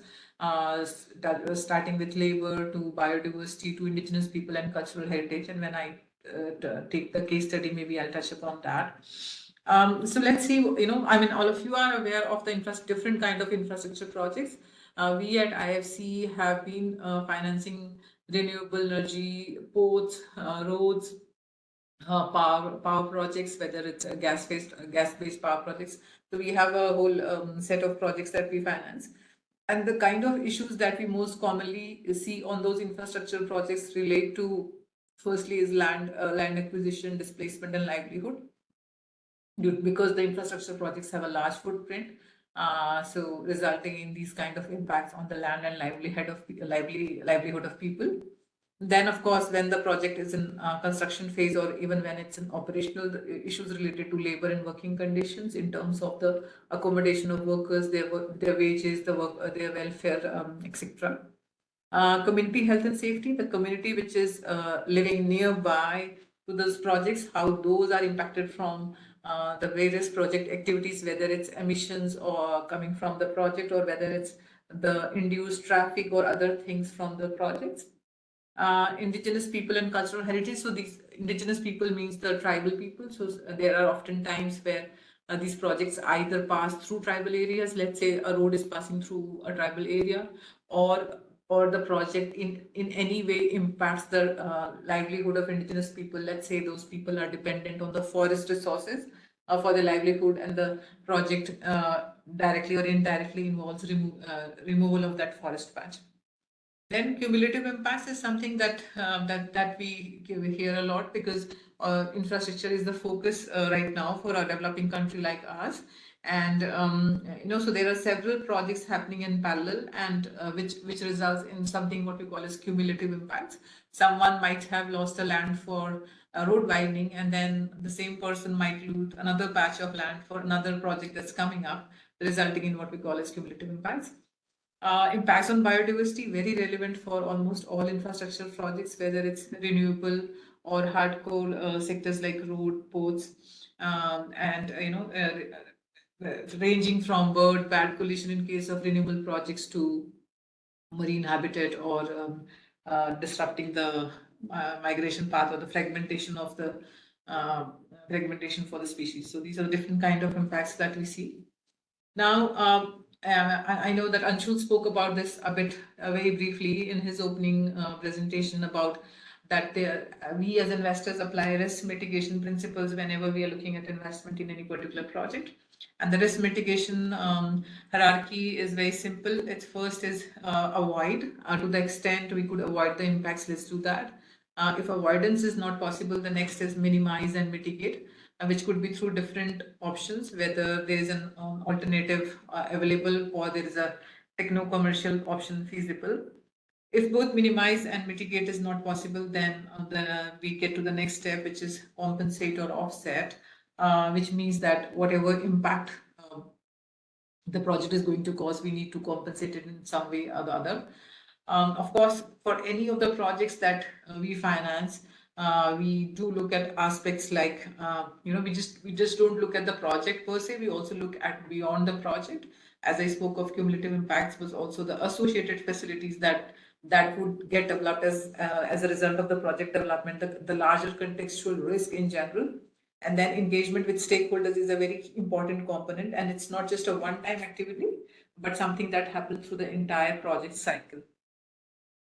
starting with labor to biodiversity to indigenous people and cultural heritage. And when I take the case study, maybe I'll touch upon that. So let's see, all of you are aware of the different kind of infrastructure projects. We at IFC have been financing renewable energy, ports, roads, power projects, whether it's gas-based power projects, So we have a whole set of projects that we finance. And the kind of issues that we most commonly see on those infrastructure projects relate to, firstly, is land acquisition, displacement, and livelihood. Because the infrastructure projects have a large footprint, so resulting in these kind of impacts on the land and livelihood of people. Then, of course, when the project is in construction phase, or even when it's in operational, issues related to labor and working conditions in terms of the accommodation of workers, their wages, their welfare, etc. Community health and safety, the community which is living nearby to those projects, how those are impacted from the various project activities, whether it's emissions or coming from the project, or whether it's the induced traffic or other things from the projects. Indigenous people and cultural heritage. So these indigenous people means the tribal people. So there are often times where these projects either pass through tribal areas. Let's say a road is passing through a tribal area, or the project in any way impacts the livelihood of indigenous people. Let's say those people are dependent on the forest resources for their livelihood, and the project directly or indirectly involves removal of that forest patch. Then cumulative impacts is something that that we hear a lot, because infrastructure is the focus right now for a developing country like ours. And so there are several projects happening in parallel, and which results in something what we call as cumulative impacts. Someone might have lost a land for road widening, and then the same person might lose another patch of land for another project that's coming up, resulting in what we call as cumulative impacts. Impacts on biodiversity, very relevant for almost all infrastructure projects, whether it's renewable or hardcore sectors like road, ports, and ranging from bird-bat collision in case of renewable projects to marine habitat, or disrupting the migration path or the fragmentation of the fragmentation for the species. So these are the different kind of impacts that we see. Now, I know that Anshul spoke about this a bit very briefly in his opening presentation, about that we as investors apply risk mitigation principles whenever we are looking at investment in any particular project. And the risk mitigation hierarchy is very simple. Its first is avoid. To the extent we could avoid the impacts, let's do that. If avoidance is not possible, the next is minimize and mitigate, which could be through different options, whether there is an alternative available, or there is a techno-commercial option feasible. If both minimize and mitigate is not possible, then we get to the next step, which is compensate or offset, which means that whatever impact the project is going to cause, we need to compensate it in some way or the other. Of course, for any of the projects that we finance, we do look at aspects like, we just don't look at the project per se. We also look at beyond the project. As I spoke of, cumulative impacts was also the associated facilities that would get developed as a result of the project development, the larger contextual risk in general. And then engagement with stakeholders is a very important component, and it's not just a one-time activity, but something that happens through the entire project cycle.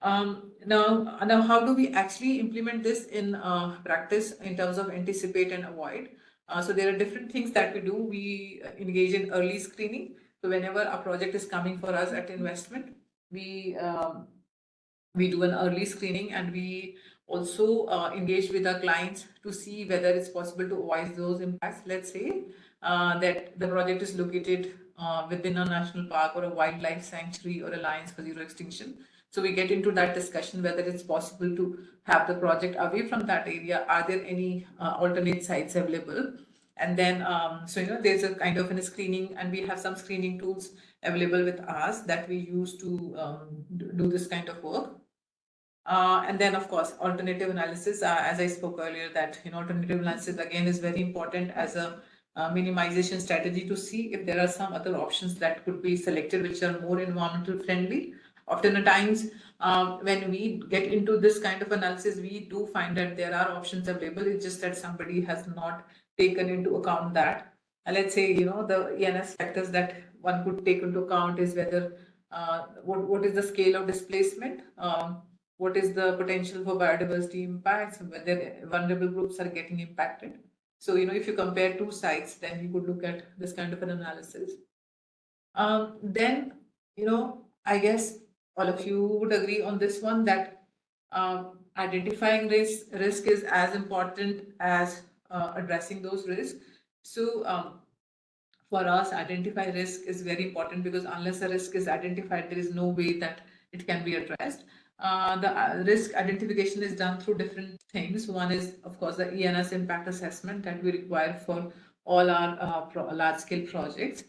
Now, how do we actually implement this in practice in terms of anticipate and avoid? So there are different things that we do. We engage in early screening. So whenever a project is coming for us at investment, we do an early screening, and we also engage with our clients to see whether it's possible to avoid those impacts. Let's say that the project is located within a national park or a wildlife sanctuary or Alliance for Zero Extinction. So we get into that discussion whether it's possible to have the project away from that area. Are there any alternate sites available? And then, there's a kind of a screening, and we have some screening tools available with us that we use to do this kind of work. And then, of course, alternative analysis, as I spoke earlier, that alternative analysis again is very important as a minimization strategy to see if there are some other options that could be selected which are more environmental friendly. Often at times, when we get into this kind of analysis, we do find that there are options available. It's just that somebody has not taken into account that. And let's say, the ENS factors that one could take into account is whether what is the scale of displacement, what is the potential for biodiversity impacts, whether vulnerable groups are getting impacted. So, if you compare two sites, then you could look at this kind of an analysis. Then, I guess all of you would agree on this one that identifying risk is as important as addressing those risks. So for us, identify risk is very important, because unless a risk is identified, there is no way that it can be addressed. The risk identification is done through different things. One is, of course, the ENS impact assessment that we require for all our large-scale projects.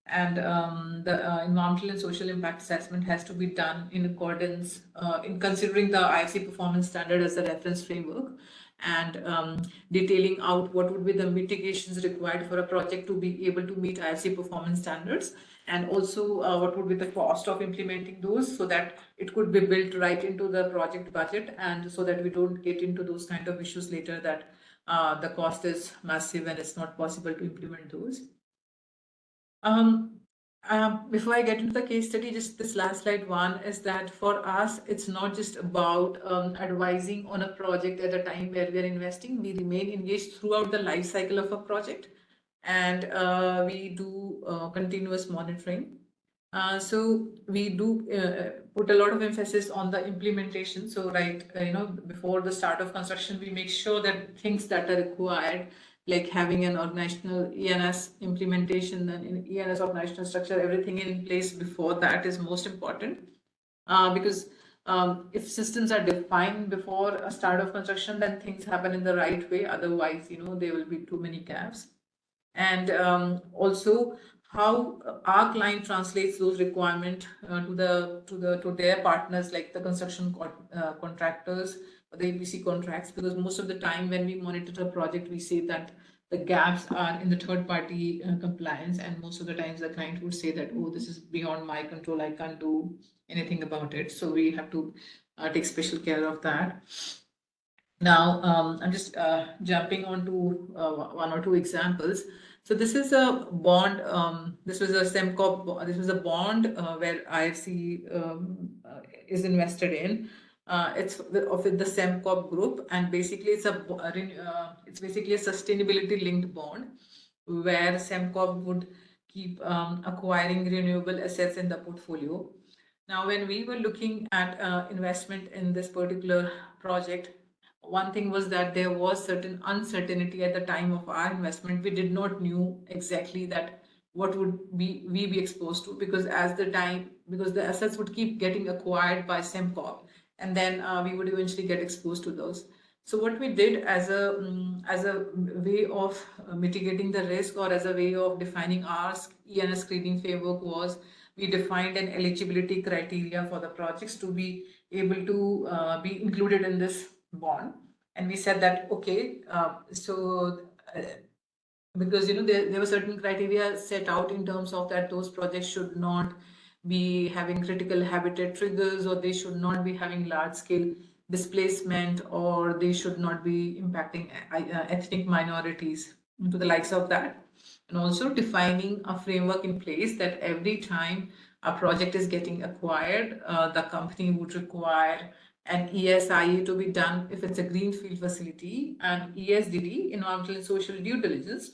And the environmental and social impact assessment has to be done in accordance, in considering the IFC performance standard as the reference framework, and detailing out what would be the mitigations required for a project to be able to meet IFC performance standards, and also what would be the cost of implementing those, so that it could be built right into the project budget, and so that we don't get into those kind of issues later that the cost is massive and it's not possible to implement those. Before I get into the case study, just this last slide one is that for us, it's not just about advising on a project at a time where we are investing. We remain engaged throughout the life cycle of a project, and we do continuous monitoring. So we do put a lot of emphasis on the implementation. So before the start of construction, we make sure that things that are required, like having an organizational ENS implementation and in ENS organizational structure, everything in place before that is most important. Because if systems are defined before a start of construction, then things happen in the right way. Otherwise, there will be too many gaps. And also how our client translates those requirements to their partners, like the construction contractors or the EPC contracts, because most of the time when we monitor a project, we see that the gaps are in the third party compliance, and most of the times the client would say that, oh, this is beyond my control, I can't do anything about it. So we have to take special care of that. Now, I'm just jumping onto one or two examples. So this is a bond. This was a SEMCOP. This was a bond where IFC is invested in. It's with the SEMCOP group, and basically it's basically a sustainability linked bond where SEMCOP would keep acquiring renewable assets in the portfolio. Now, when we were looking at investment in this particular project, one thing was that there was certain uncertainty at the time of our investment. We did not knew exactly that what would we be exposed to, because the assets would keep getting acquired by SEMCOP, and then we would eventually get exposed to those. So what we did as a way of mitigating the risk, or as a way of defining our ENS screening framework, was we defined an eligibility criteria for the projects to be able to be included in this bond. And we said that, okay, because there were certain criteria set out in terms of that those projects should not be having critical habitat triggers, or they should not be having large scale displacement, or they should not be impacting ethnic minorities, to the likes of that. And also defining a framework in place that every time a project is getting acquired, the company would require an ESIA to be done if it's a greenfield facility, and ESDD, environmental and social due diligence,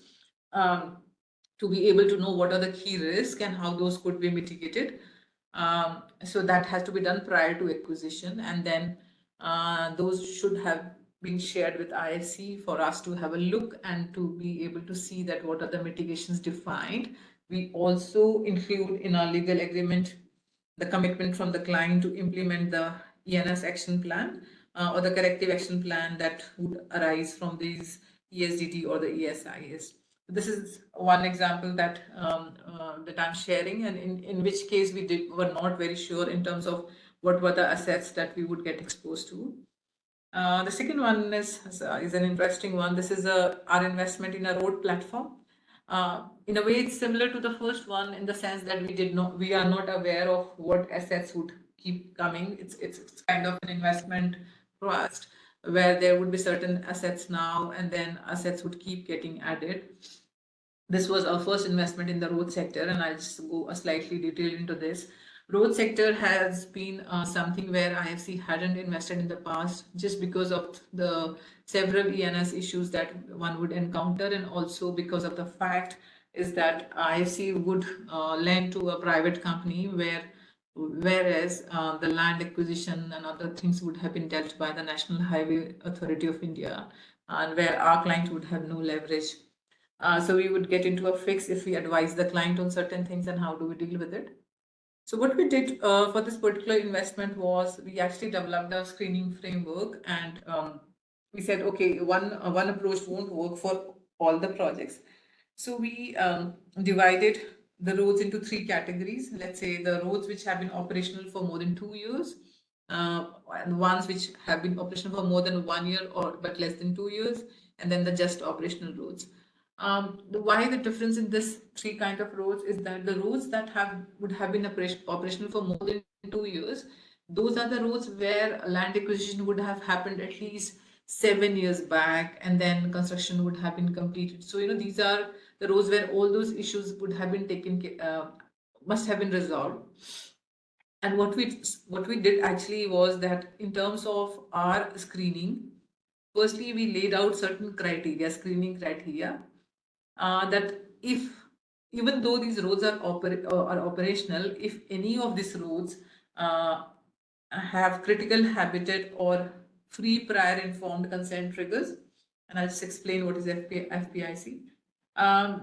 to be able to know what are the key risks and how those could be mitigated. So that has to be done prior to acquisition, and then those should have been shared with IFC for us to have a look and to be able to see that what are the mitigations defined. We also include in our legal agreement the commitment from the client to implement the ENS action plan or the corrective action plan that would arise from these ESDD or the ESIS. This is one example that that I'm sharing, and in which case we were not very sure in terms of what were the assets that we would get exposed to. The second one is an interesting one. This is our investment in a road platform. In a way, it's similar to the first one in the sense that we are not aware of what assets would keep coming. It's kind of an investment trust where there would be certain assets now, and then assets would keep getting added. This was our first investment in the road sector, and I'll just go a slightly detailed into this. Road sector has been something where IFC hadn't invested in the past just because of the several ENS issues that one would encounter, and also because of the fact is that IFC would lend to a private company whereas the land acquisition and other things would have been dealt by the National Highway Authority of India, and where our client would have no leverage. So we would get into a fix if we advise the client on certain things and how do we deal with it. So what we did for this particular investment was we actually developed a screening framework, and we said, okay, one approach won't work for all the projects. So we divided the roads into 3 categories. Let's say the roads which have been operational for more than 2 years, and ones which have been operational for more than 1 year or but less than 2 years, and then the just operational roads. Why the difference in this 3 kind of roads is that the roads that would have been operational for more than 2 years, those are the roads where land acquisition would have happened at least 7 years back, and then construction would have been completed. So these are the roads where all those issues would have been must have been resolved. And what we did actually was that in terms of our screening, firstly we laid out certain screening criteria, that even though these roads are operational, if any of these roads have critical habitat or free prior informed consent triggers, and I'll just explain what is FPIC,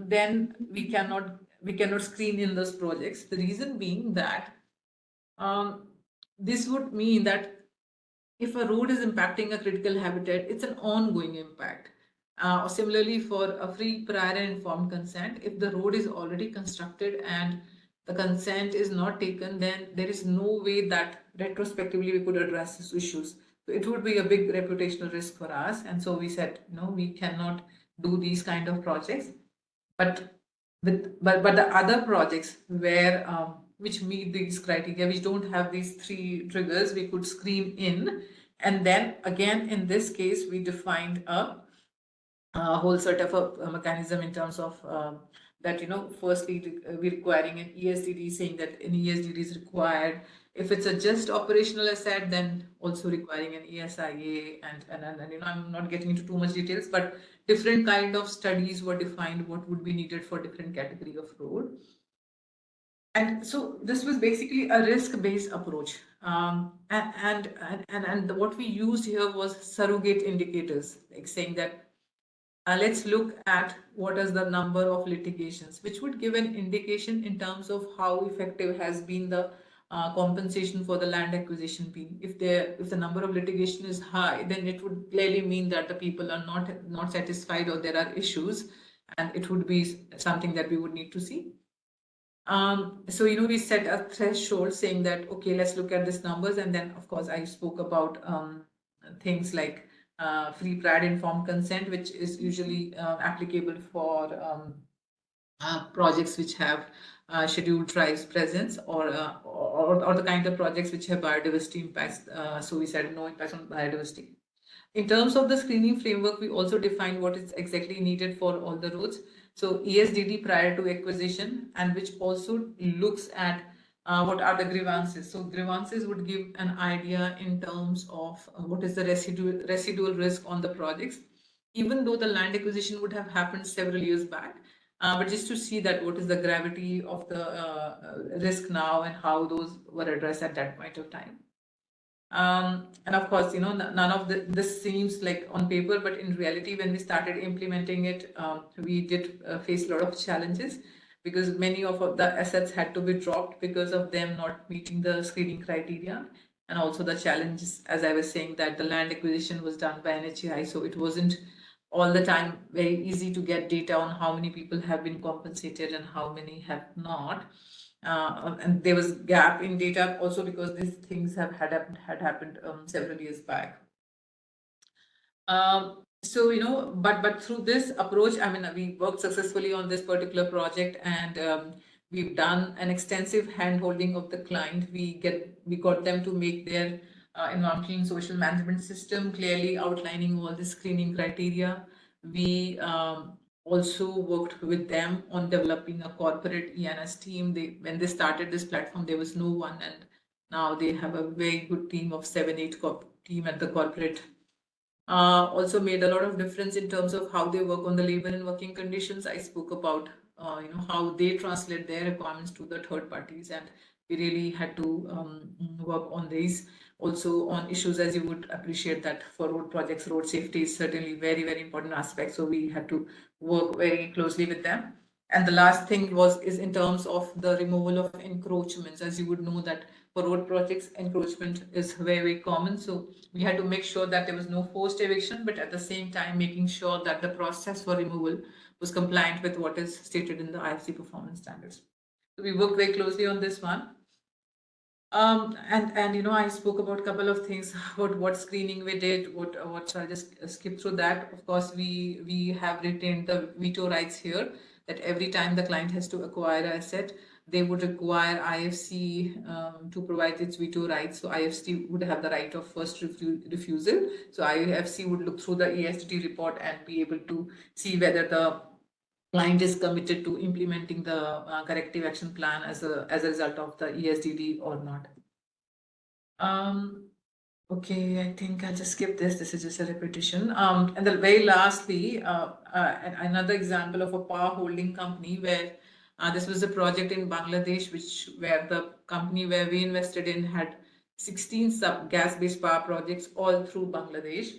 then we cannot screen in those projects. The reason being that this would mean that if a road is impacting a critical habitat, it's an ongoing impact. Similarly, for a free prior and informed consent, if the road is already constructed and the consent is not taken, then there is no way that retrospectively we could address these issues. So it would be a big reputational risk for us. And so we said, no, we cannot do these kind of projects. But the other projects where which meet these criteria, which don't have these 3 triggers, we could screen in. And then again, in this case, we defined a whole sort of a mechanism in terms of that, firstly, we're requiring an ESDD, saying that an ESDD is required. If it's a just operational asset, then also requiring an ESIA, and I'm not getting into too much details, but different kind of studies were defined what would be needed for different category of road. And so this was basically a risk-based approach. And what we used here was surrogate indicators, like saying that let's look at what is the number of litigations, which would give an indication in terms of how effective has been the compensation for the land acquisition being. If the number of litigation is high, then it would clearly mean that the people are not satisfied, or there are issues, and it would be something that we would need to see. So we set a threshold saying that, okay, let's look at these numbers, and then of course I spoke about things like free prior informed consent, which is usually applicable for projects which have scheduled tribes presence, or the kind of projects which have biodiversity impacts. So we said no impact on biodiversity. In terms of the screening framework, we also defined what is exactly needed for all the roads. So ESDD prior to acquisition, and which also looks at what are the grievances. So grievances would give an idea in terms of what is the residual risk on the projects, even though the land acquisition would have happened several years back. But just to see that what is the gravity of the risk now and how those were addressed at that point of time. And of course, none of this seems like on paper, but in reality, when we started implementing it, we did face a lot of challenges, because many of the assets had to be dropped because of them not meeting the screening criteria. And also the challenges, as I was saying, that the land acquisition was done by NHAI, so it wasn't all the time very easy to get data on how many people have been compensated and how many have not. And there was gap in data also because these things had happened several years back. So but through this approach, I mean, we worked successfully on this particular project, and we've done an extensive hand-holding of the client. We got them to make their environmental and social management system, clearly outlining all the screening criteria. We also worked with them on developing a corporate ENS team. When they started this platform, there was no one, and now they have a very good team of 7-8 team at the corporate. Also made a lot of difference in terms of how they work on the labor and working conditions. I spoke about how they translate their requirements to the third parties, and we really had to work on these. Also on issues, as you would appreciate, that for road projects, road safety is certainly very, very important aspect. So we had to work very closely with them. And the last thing is in terms of the removal of encroachments. As you would know that for road projects, encroachment is very, very common. So we had to make sure that there was no forced eviction, but at the same time making sure that the process for removal was compliant with what is stated in the IFC performance standards. So we worked very closely on this one. And I spoke about a couple of things about what screening we did. What I'll just skip through that. Of course, we have retained the veto rights here. That every time the client has to acquire an asset, they would require IFC to provide its veto rights. So IFC would have the right of first refusal. So IFC would look through the ESG report and be able to see whether the client is committed to implementing the corrective action plan as a result of the ESDD or not. Okay, I think I'll just skip this. This is just a repetition. And then very lastly, another example of a power holding company where this was a project in Bangladesh, where the company where we invested in had 16 gas-based power projects all through Bangladesh.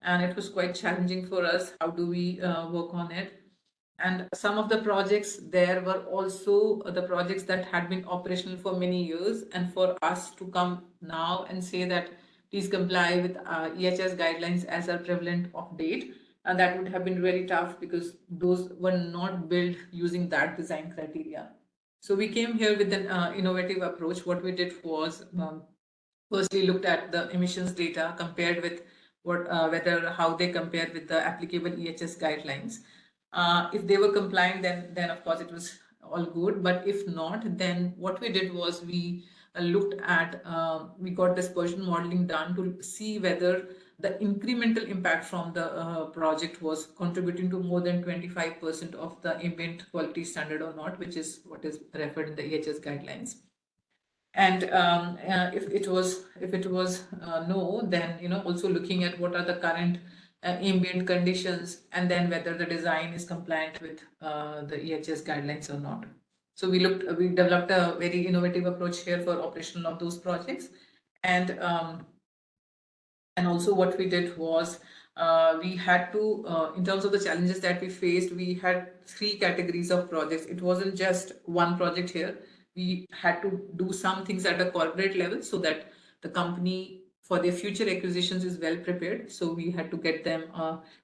And it was quite challenging for us. How do we work on it? And some of the projects there were also the projects that had been operational for many years. And for us to come now and say that please comply with EHS guidelines as are prevalent of date, and that would have been really tough because those were not built using that design criteria. So we came here with an innovative approach. What we did was firstly looked at the emissions data compared with how they compare with the applicable EHS guidelines. If they were compliant, then of course it was all good. But if not, then what we did was we looked at, we got dispersion modeling done to see whether the incremental impact from the project was contributing to more than 25% of the ambient quality standard or not, which is what is referred in the EHS guidelines. And if it was no, then also looking at what are the current ambient conditions, and then whether the design is compliant with the EHS guidelines or not. So we developed a very innovative approach here for operational of those projects, and also what we did was we had to, in terms of the challenges that we faced, we had 3 categories of projects. It wasn't just one project here. We had to do some things at a corporate level so that the company for their future acquisitions is well prepared. So we had to get them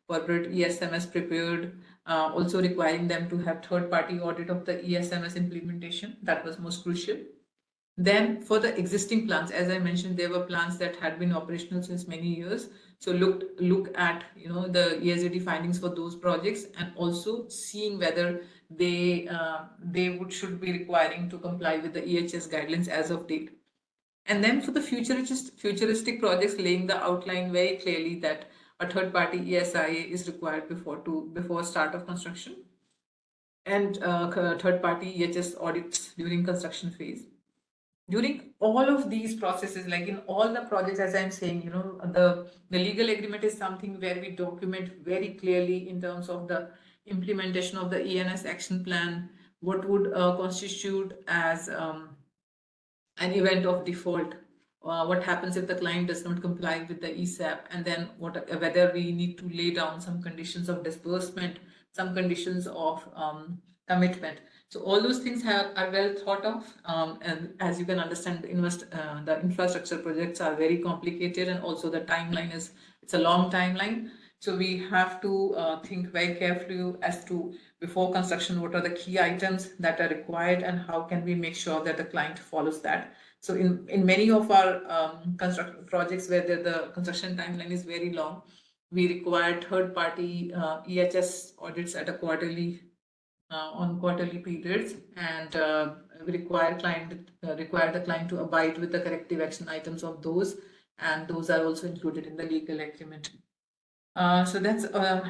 corporate ESMS prepared, also requiring them to have third-party audit of the ESMS implementation. That was most crucial. Then for the existing plants, as I mentioned, there were plants that had been operational since many years. So look at the ESG findings for those projects, and also seeing whether they should be requiring to comply with the EHS guidelines as of date. And then for the futuristic projects, laying the outline very clearly that a third-party ESIA is required before start of construction, and third-party EHS audits during construction phase. During all of these processes, like in all the projects, as I'm saying, the legal agreement is something where we document very clearly in terms of the implementation of the ENS action plan, what would constitute as an event of default, what happens if the client does not comply with the ESAP, and then whether we need to lay down some conditions of disbursement, some conditions of commitment. So all those things are well thought of, and as you can understand, the infrastructure projects are very complicated, and also the timeline it's a long timeline. So we have to think very carefully as to before construction, what are the key items that are required, and how can we make sure that the client follows that. So in many of our construction projects where the construction timeline is very long, we require third-party EHS audits at a on quarterly periods, and we require the client to abide with the corrective action items of those, and those are also included in the legal agreement. So that's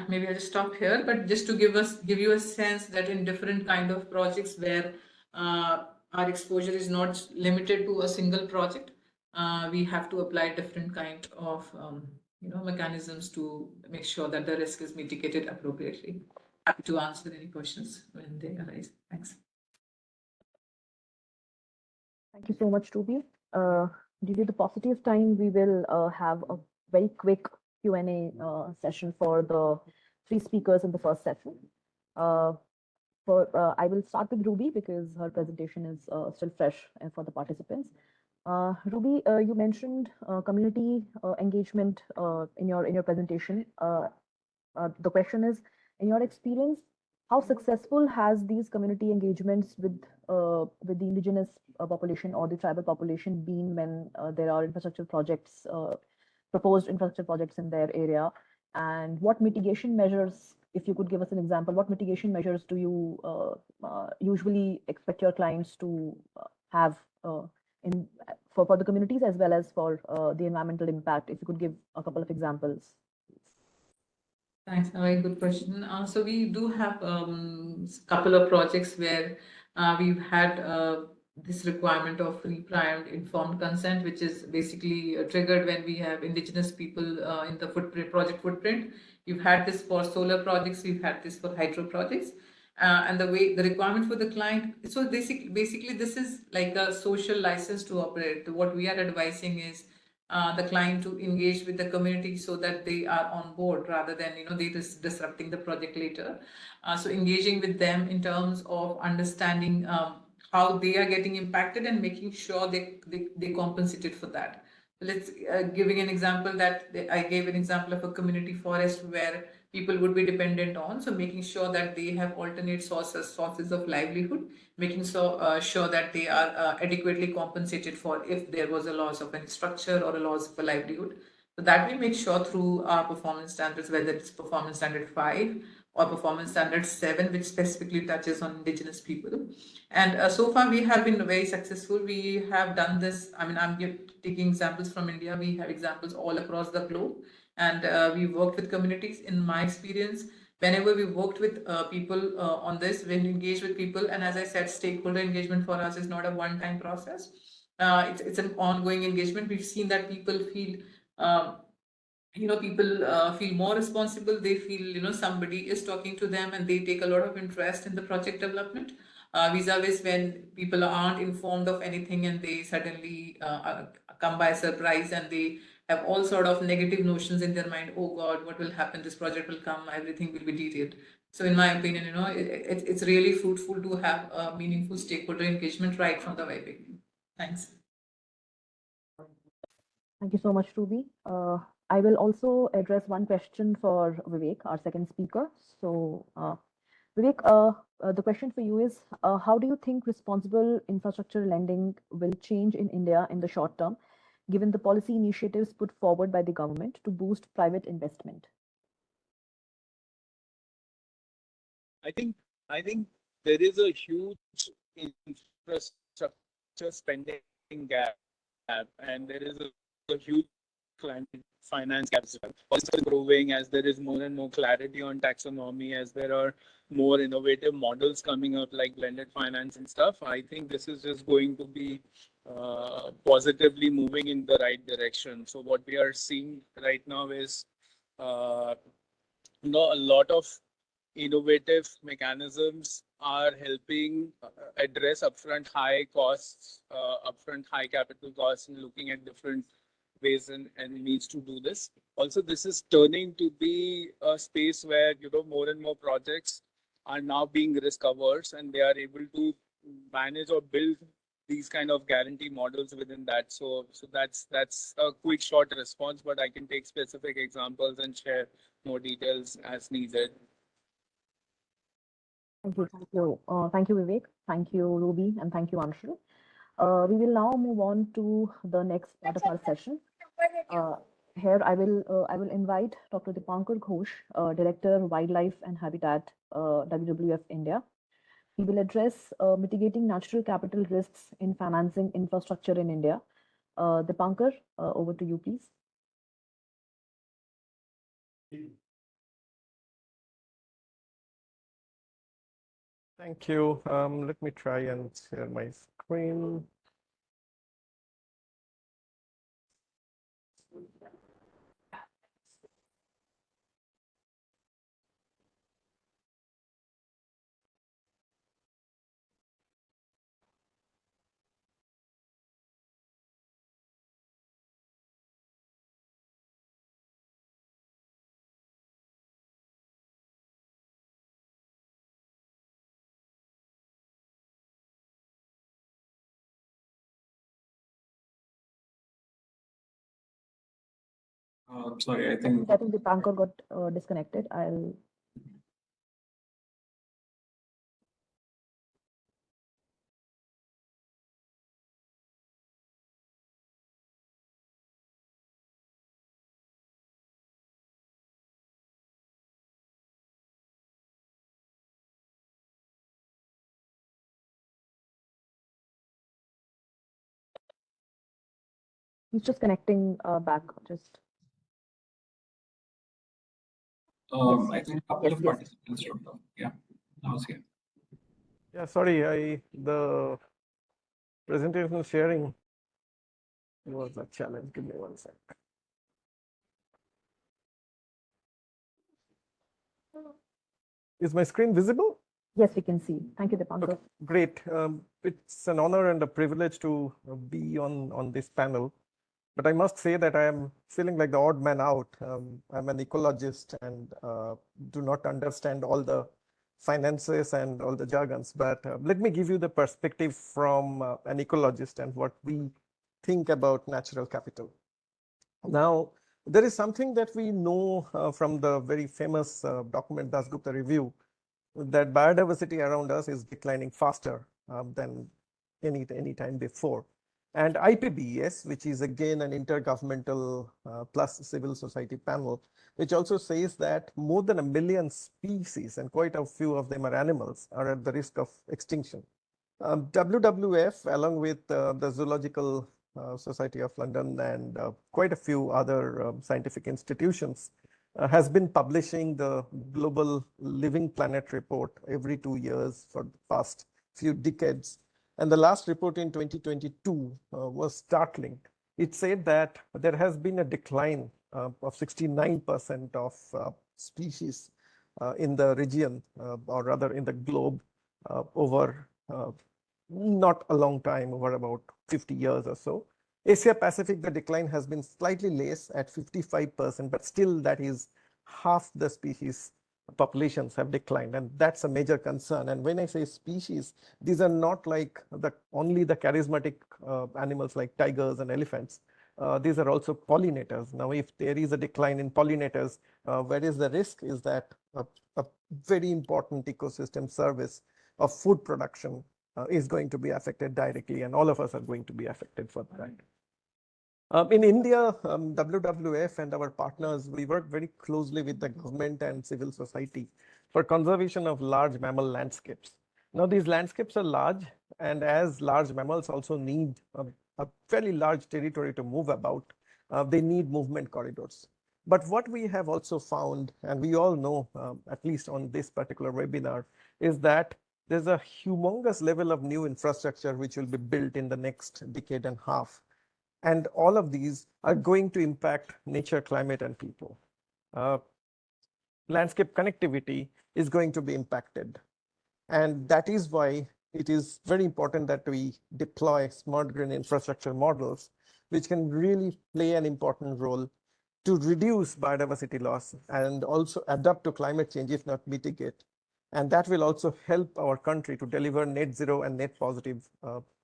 maybe I'll just stop here, but just to give you a sense that in different kind of projects where our exposure is not limited to a single project, we have to apply different kind of mechanisms to make sure that the risk is mitigated appropriately. Happy to answer any questions when they arise. Thanks. Thank you so much, Ruby. Due to the paucity of time, we will have a very quick Q&A session for the 3 speakers in the first session. I will start with Ruby because her presentation is still fresh for the participants. Ruby, you mentioned community engagement in your presentation. The question is, in your experience, how successful has these community engagements with the indigenous population or the tribal population been when there are infrastructure projects, proposed infrastructure projects in their area? And what mitigation measures, if you could give us an example, what mitigation measures do you usually expect your clients to have for the communities as well as for the environmental impact? If you could give a couple of examples. Thanks, a very good question. So we do have couple of projects where we've had this requirement of pre-primed informed consent, which is basically triggered when we have indigenous people in the project footprint. We've had this for solar projects, we've had this for hydro projects. And the requirement for the client, so basically this is like a social license to operate. What we are advising is the client to engage with the community so that they are on board rather than they disrupting the project later. So engaging with them in terms of understanding how they are getting impacted and making sure they compensated for that. Let's giving an example that I gave an example of a community forest where people would be dependent on. So making sure that they have alternate sources of livelihood, making sure that they are adequately compensated for if there was a loss of any structure or a loss of a livelihood. So that we make sure through our performance standards, whether it's performance standard 5 or performance standard 7, which specifically touches on indigenous people. And so far we have been very successful. We have done this. I mean, I'm taking examples from India. We have examples all across the globe. And we worked with communities. In my experience, whenever we worked with people on this, when we engage with people, and as I said, stakeholder engagement for us is not a one-time process. It's an ongoing engagement. We've seen that people feel feel more responsible. They feel somebody is talking to them and they take a lot of interest in the project development, vis-a-vis when people aren't informed of anything and they suddenly come by surprise and they have all sort of negative notions in their mind. Oh God, what will happen? This project will come, everything will be derailed. So in my opinion, it's really fruitful to have a meaningful stakeholder engagement right from the very beginning. Thanks. Thank you so much, Ruby. I will also address one question for Vivek, our second speaker. So Vivek, the question for you is, how do you think responsible infrastructure lending will change in India in the short term, given the policy initiatives put forward by the government to boost private investment? I think there is a huge infrastructure spending gap, and there is a huge client finance gap as well. Also improving as there is more and more clarity on taxonomy, as there are more innovative models coming up like blended finance and stuff. I think this is just going to be positively moving in the right direction. So what we are seeing right now is a lot of innovative mechanisms are helping address upfront high costs, upfront high capital costs, and looking at different ways and needs to do this. Also, this is turning to be a space where more and more projects are now being risk averse and they are able to manage or build these kind of guarantee models within that. So that's a quick short response, but I can take specific examples and share more details as needed. Thank you. Thank you, Vivek. Thank you, Ruby, and thank you, Anshul. We will now move on to the next part of our session. Here, I will invite Dr. Dipankar Ghosh, Director, Wildlife and Habitat, WWF India. He will address mitigating natural capital risks in financing infrastructure in India. Dipankar, over to you, please. Thank you. Let me try and share my screen. Sorry, I think Dipankar got disconnected. I'll. He's just connecting back. Just. I think a couple of participants dropped off. Yeah, I was here. Yeah, sorry, the presentation sharing was a challenge. Give me one sec. Is my screen visible? Yes, we can see. Thank you, Dipankar. Okay, great. It's an honor and a privilege to be on this panel. But I must say that I am feeling like the odd man out. I'm an ecologist and do not understand all the finances and all the jargons. But let me give you the perspective from an ecologist and what we think about natural capital. Now, there is something that we know from the very famous document Dasgupta Review, that biodiversity around us is declining faster than any time before. And IPBES, which is again an intergovernmental plus civil society panel, which also says that more than 1 million species, and quite a few of them are animals, are at the risk of extinction. WWF, along with the Zoological Society of London and quite a few other scientific institutions, has been publishing the Global Living Planet report every 2 years for the past few decades. And the last report in 2022 was startling. It said that there has been a decline of 69% of species in the region, or rather in the globe, over not a long time, over about 50 years or so. Asia Pacific, the decline has been slightly less at 55%, but still that is half the species populations have declined, and that's a major concern. And when I say species, these are not like only the charismatic animals like tigers and elephants. These are also pollinators. Now, if there is a decline in pollinators, where is the risk is that a very important ecosystem service of food production is going to be affected directly, and all of us are going to be affected for that. In India, WWF and our partners, we work very closely with the government and civil society for conservation of large mammal landscapes. Now, these landscapes are large, and as large mammals also need a fairly large territory to move about, they need movement corridors. But what we have also found, and we all know, at least on this particular webinar, is that there's a humongous level of new infrastructure which will be built in the next decade and a half. And all of these are going to impact nature, climate, and people. Landscape connectivity is going to be impacted. And that is why it is very important that we deploy smart green infrastructure models, which can really play an important role to reduce biodiversity loss and also adapt to climate change, if not mitigate. And that will also help our country to deliver net zero and net positive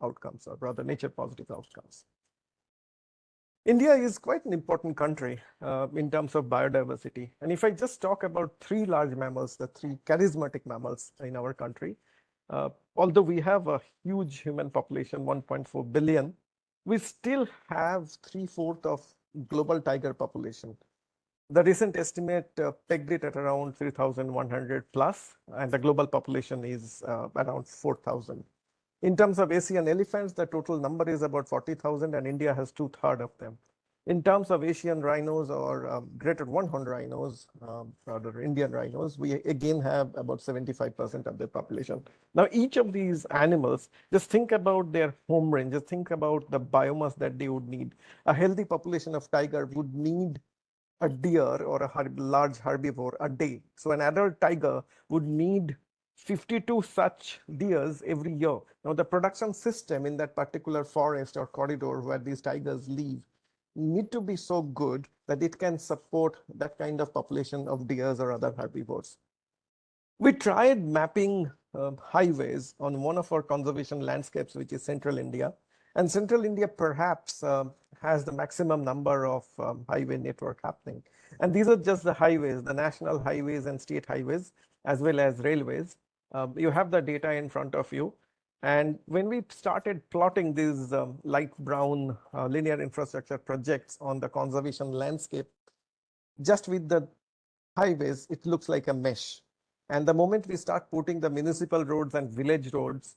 outcomes, or rather nature positive outcomes. India is quite an important country in terms of biodiversity. And if I just talk about 3 large mammals, the 3 charismatic mammals in our country, although we have a huge human population, 1.4 billion, we still have 3/4 of global tiger population. The recent estimate pegged it at around 3,100 plus, and the global population is around 4,000. In terms of Asian elephants, the total number is about 40,000, and India has 2/3 of them. In terms of Asian rhinos or greater one-horned rhinos, rather Indian rhinos, we again have about 75% of the population. Now, each of these animals, just think about their home range, just think about the biomass that they would need. A healthy population of tiger would need a deer or a large herbivore a day. So an adult tiger would need 52 such deers every year. Now, the production system in that particular forest or corridor where these tigers live need to be so good that it can support that kind of population of deers or other herbivores. We tried mapping highways on one of our conservation landscapes, which is central India. And central India perhaps has the maximum number of highway network happening. And these are just the highways, the national highways and state highways, as well as railways. You have the data in front of you. And when we started plotting these light brown linear infrastructure projects on the conservation landscape, just with the highways, it looks like a mesh. And the moment we start putting the municipal roads and village roads,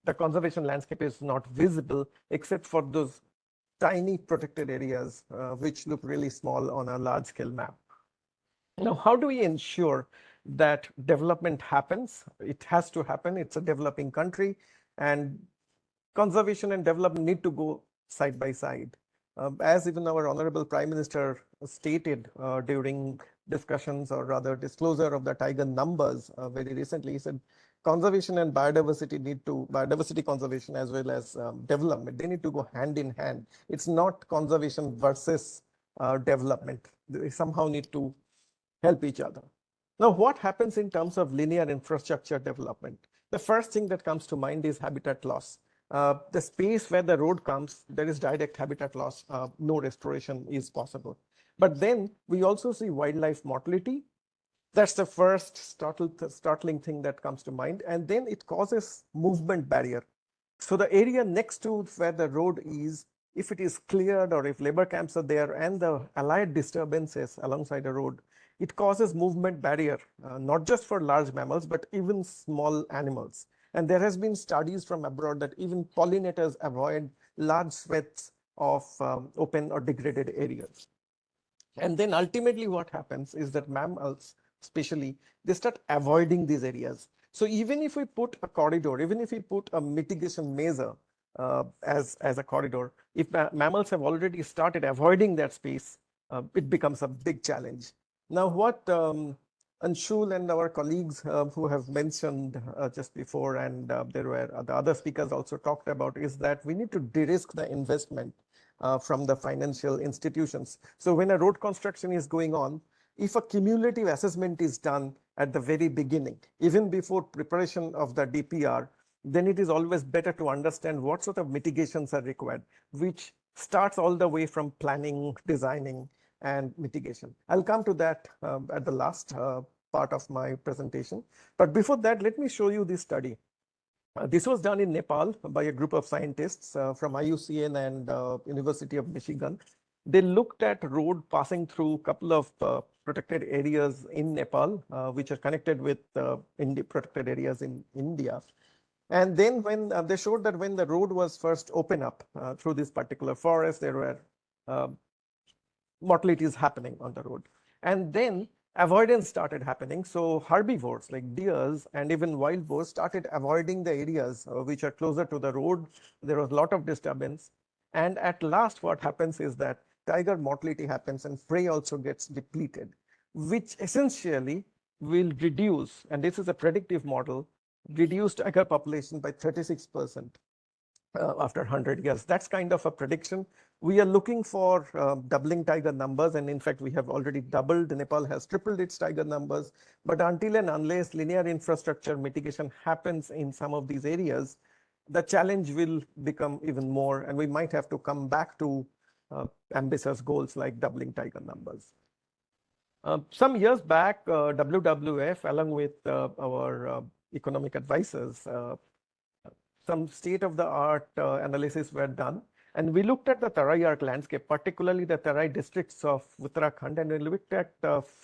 the conservation landscape is not visible except for those tiny protected areas, which look really small on a large scale map. Now, how do we ensure that development happens? It has to happen. It's a developing country, and conservation and development need to go side by side. As even our Honorable Prime Minister stated during discussions, or rather disclosure of the tiger numbers very recently, he said conservation and biodiversity conservation as well as development, they need to go hand in hand. It's not conservation versus development. They somehow need to help each other. Now, what happens in terms of linear infrastructure development? The first thing that comes to mind is habitat loss. The space where the road comes, there is direct habitat loss, no restoration is possible. But then we also see wildlife mortality. That's the first startling thing that comes to mind. And then it causes movement barrier. So the area next to where the road is, if it is cleared or if labor camps are there and the allied disturbances alongside the road, it causes movement barrier, not just for large mammals, but even small animals. And there has been studies from abroad that even pollinators avoid large swaths of open or degraded areas. And then ultimately what happens is that mammals, especially, they start avoiding these areas. So even if we put a corridor, even if we put a mitigation measure as a corridor, if mammals have already started avoiding that space, it becomes a big challenge. Now, what Anshul and our colleagues who have mentioned just before, and there were the other speakers also talked about, is that we need to de-risk the investment from the financial institutions. So when a road construction is going on, if a cumulative assessment is done at the very beginning, even before preparation of the DPR, then it is always better to understand what sort of mitigations are required, which starts all the way from planning, designing, and mitigation. I'll come to that at the last part of my presentation. But before that, let me show you this study. This was done in Nepal by a group of scientists from IUCN and University of Michigan. They looked at road passing through a couple of protected areas in Nepal, which are connected with protected areas in India. And then when they showed that when the road was first opened up through this particular forest, there were mortalities happening on the road. And then avoidance started happening. So herbivores like deers and even wild boars started avoiding the areas which are closer to the road. There was a lot of disturbance. And at last, what happens is that tiger mortality happens and prey also gets depleted, which essentially will reduce, and this is a predictive model, reduce tiger population by 36% after 100 years. That's kind of a prediction. We are looking for doubling tiger numbers, and in fact, we have already doubled. Nepal has tripled its tiger numbers. But until and unless linear infrastructure mitigation happens in some of these areas, the challenge will become even more, and we might have to come back to ambitious goals like doubling tiger numbers. Some years back, WWF, along with our economic advisors, some state-of-the-art analysis were done. And we looked at the Tarai Arc landscape, particularly the Tarai districts of Uttarakhand, and we looked at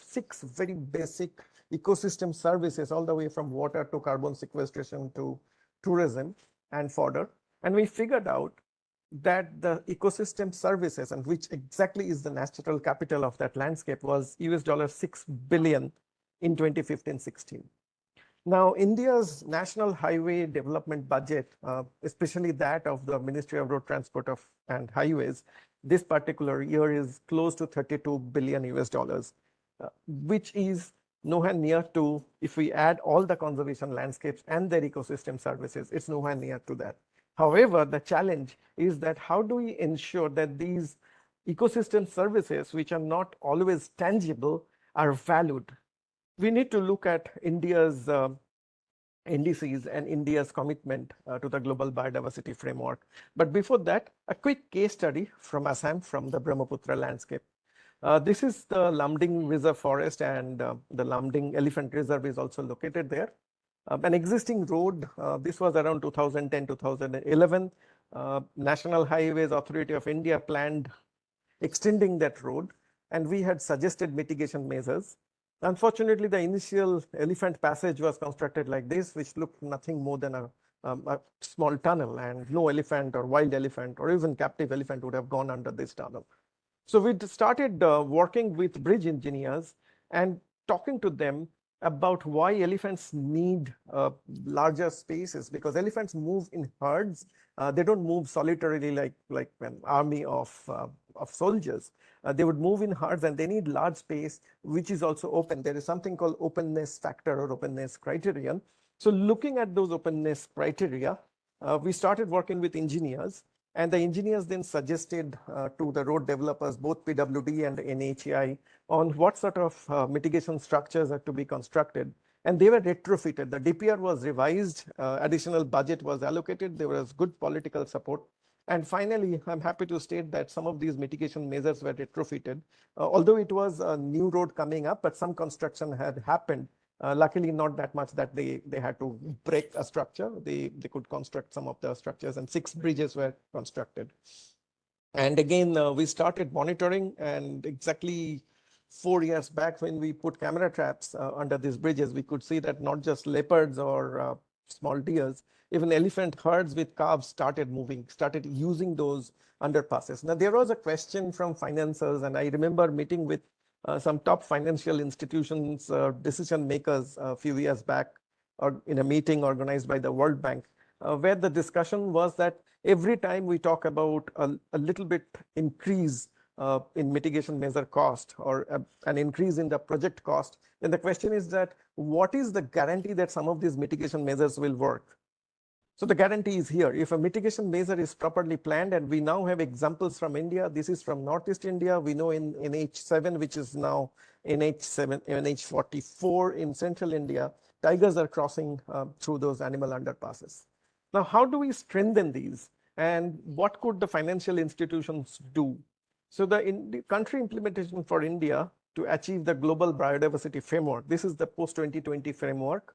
6 very basic ecosystem services, all the way from water to carbon sequestration to tourism and fodder. And we figured out that the ecosystem services, and which exactly is the natural capital of that landscape, was $6 billion in 2015-16. Now, India's national highway development budget, especially that of the Ministry of Road Transport and Highways, this particular year is close to $32 billion, which is nowhere near to, if we add all the conservation landscapes and their ecosystem services, it's nowhere near to that. However, the challenge is that how do we ensure that these ecosystem services, which are not always tangible, are valued? We need to look at India's indices and India's commitment to the global biodiversity framework. But before that, a quick case study from Assam, from the Brahmaputra landscape. This is the Lamding Reserve Forest, and the Lamding Elephant Reserve is also located there. An existing road, this was around 2010-2011. National Highways Authority of India planned extending that road, and we had suggested mitigation measures. Unfortunately, the initial elephant passage was constructed like this, which looked nothing more than a small tunnel, and no elephant or wild elephant or even captive elephant would have gone under this tunnel. So we started working with bridge engineers and talking to them about why elephants need larger spaces, because elephants move in herds. They don't move solitarily like an army of soldiers. They would move in herds, and they need large space, which is also open. There is something called openness factor or openness criterion. So looking at those openness criteria, we started working with engineers, and the engineers then suggested to the road developers, both PWD and NHAI, on what sort of mitigation structures are to be constructed. And they were retrofitted. The DPR was revised, additional budget was allocated, there was good political support. And finally, I'm happy to state that some of these mitigation measures were retrofitted. Although it was a new road coming up, but some construction had happened. Luckily, not that much that they had to break a structure. They could construct some of the structures, and 6 bridges were constructed. And again, we started monitoring, and exactly 4 years back, when we put camera traps under these bridges, we could see that not just leopards or small deers, even elephant herds with calves started moving, started using those underpasses. Now, there was a question from financiers, and I remember meeting with some top financial institutions, decision makers a few years back, or in a meeting organized by the World Bank, where the discussion was that every time we talk about a little bit increase in mitigation measure cost, or an increase in the project cost, then the question is that what is the guarantee that some of these mitigation measures will work? So the guarantee is here. If a mitigation measure is properly planned, and we now have examples from India, this is from Northeast India. We know in NH7, which is now NH44 in Central India, tigers are crossing through those animal underpasses. Now, how do we strengthen these? And what could the financial institutions do? So the country implementation for India to achieve the global biodiversity framework, this is the post-2020 framework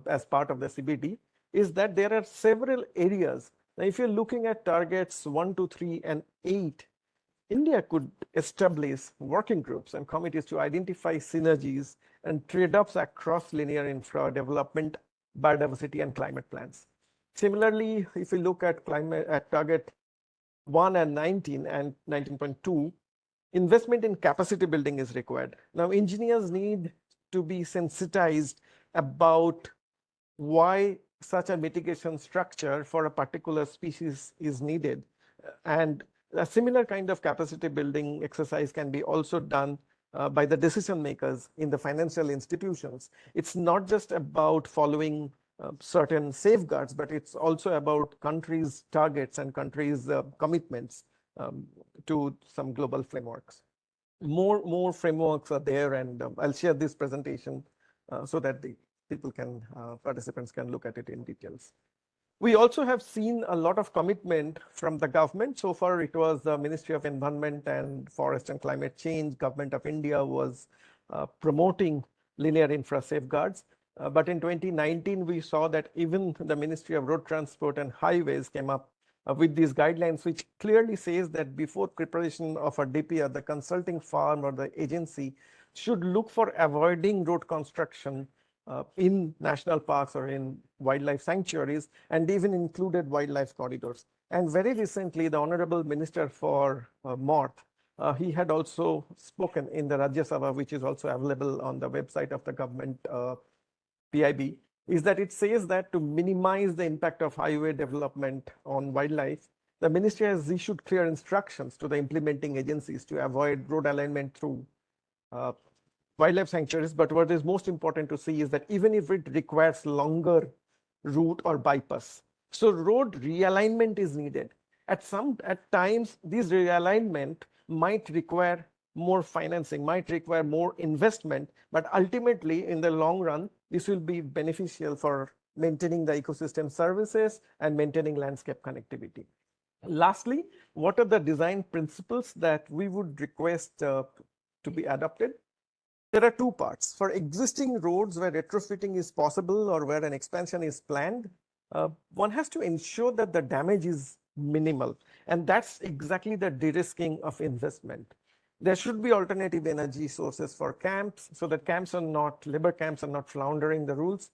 as part of the CBD, is that there are several areas. Now, if you're looking at targets 1, 2, 3, and 8, India could establish working groups and committees to identify synergies and trade-offs across linear infra development, biodiversity, and climate plans. Similarly, if you look at target 1 and 19 and 19.2, investment in capacity building is required. Now, engineers need to be sensitized about why such a mitigation structure for a particular species is needed. And a similar kind of capacity building exercise can be also done by the decision makers in the financial institutions. It's not just about following certain safeguards, but it's also about countries' targets and countries' commitments to some global frameworks. More frameworks are there, and I'll share this presentation so that the people can, participants can look at it in details. We also have seen a lot of commitment from the government. So far, it was the Ministry of Environment and Forest and Climate Change. Government of India was promoting linear infra safeguards. But in 2019, we saw that even the Ministry of Road Transport and Highways came up with these guidelines, which clearly says that before preparation of a DPR, the consulting firm or the agency should look for avoiding road construction in national parks or in wildlife sanctuaries, and even included wildlife corridors. And very recently, the Honorable Minister for MORTH, he had also spoken in the Rajya Sabha, which is also available on the website of the government PIB, is that it says that to minimize the impact of highway development on wildlife, the ministry has issued clear instructions to the implementing agencies to avoid road alignment through wildlife sanctuaries. But what is most important to see is that even if it requires longer route or bypass, so road realignment is needed. At times, this realignment might require more financing, might require more investment, but ultimately, in the long run, this will be beneficial for maintaining the ecosystem services and maintaining landscape connectivity. Lastly, what are the design principles that we would request to be adopted? There are two parts. For existing roads where retrofitting is possible or where an expansion is planned, one has to ensure that the damage is minimal. And that's exactly the de-risking of investment. There should be alternative energy sources for camps so that labor camps are not floundering the rules.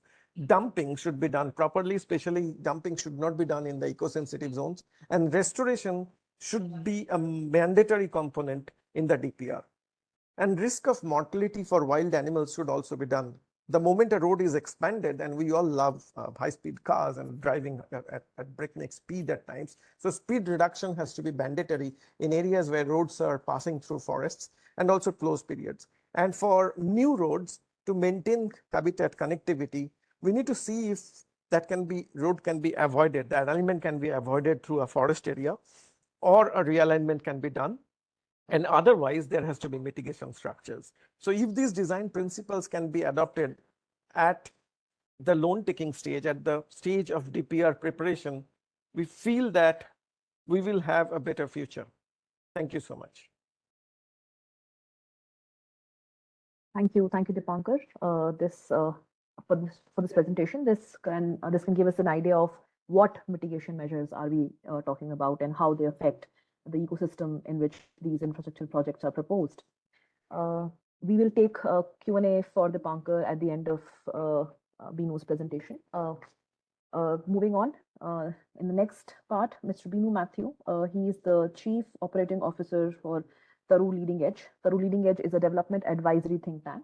Dumping should be done properly, especially dumping should not be done in the eco-sensitive zones. And restoration should be a mandatory component in the DPR. And risk of mortality for wild animals should also be done. The moment a road is expanded, and we all love high-speed cars and driving at breakneck speed at times, so speed reduction has to be mandatory in areas where roads are passing through forests and also closed periods. And for new roads, to maintain habitat connectivity, we need to see if road can be avoided, the alignment can be avoided through a forest area, or a realignment can be done. And otherwise, there has to be mitigation structures. So if these design principles can be adopted at the loan taking stage, at the stage of DPR preparation, we feel that we will have a better future. Thank you so much. Thank you, Dipankar. For this presentation, this can give us an idea of what mitigation measures are we talking about and how they affect the ecosystem in which these infrastructure projects are proposed. We will take Q&A for Dipankar at the end of Binu's presentation. Moving on, in the next part, Mr. Binu Matthew, he is the Chief Operating Officer for Taru Leading Edge. Taru Leading Edge is a development advisory think tank.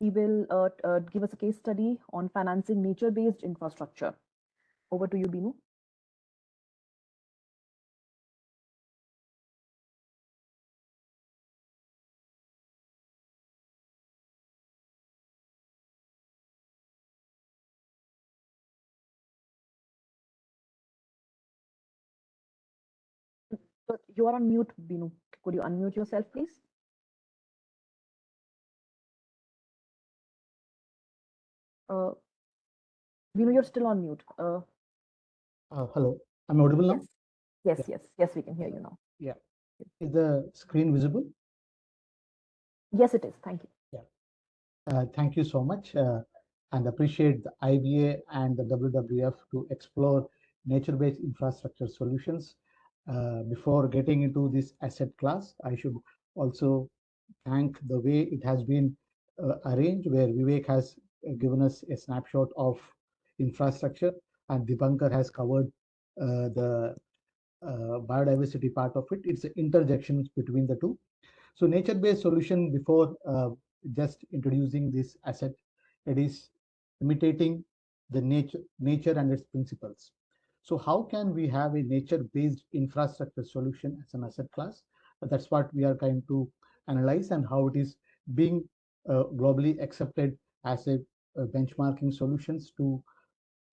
He will give us a case study on financing nature-based infrastructure. Over to you, Binu. You are on mute, Binu. Could you unmute yourself, please? Binu, you're still on mute. Hello, I'm audible now? Yes, we can hear you now. Yeah. Is the screen visible? Yes, it is. Thank you. Yeah. Thank you so much, and appreciate the IBA and the WWF to explore nature-based infrastructure solutions. Before getting into this asset class, I should also thank the way it has been arranged, where Vivek has given us a snapshot of infrastructure and Dipankar has covered the biodiversity part of it. It's interjections between the two. So nature-based solution, before just introducing this asset, it is imitating the nature and its principles. So how can we have a nature-based infrastructure solution as an asset class? That's what we are trying to analyze, and how it is being globally accepted as a benchmarking solutions to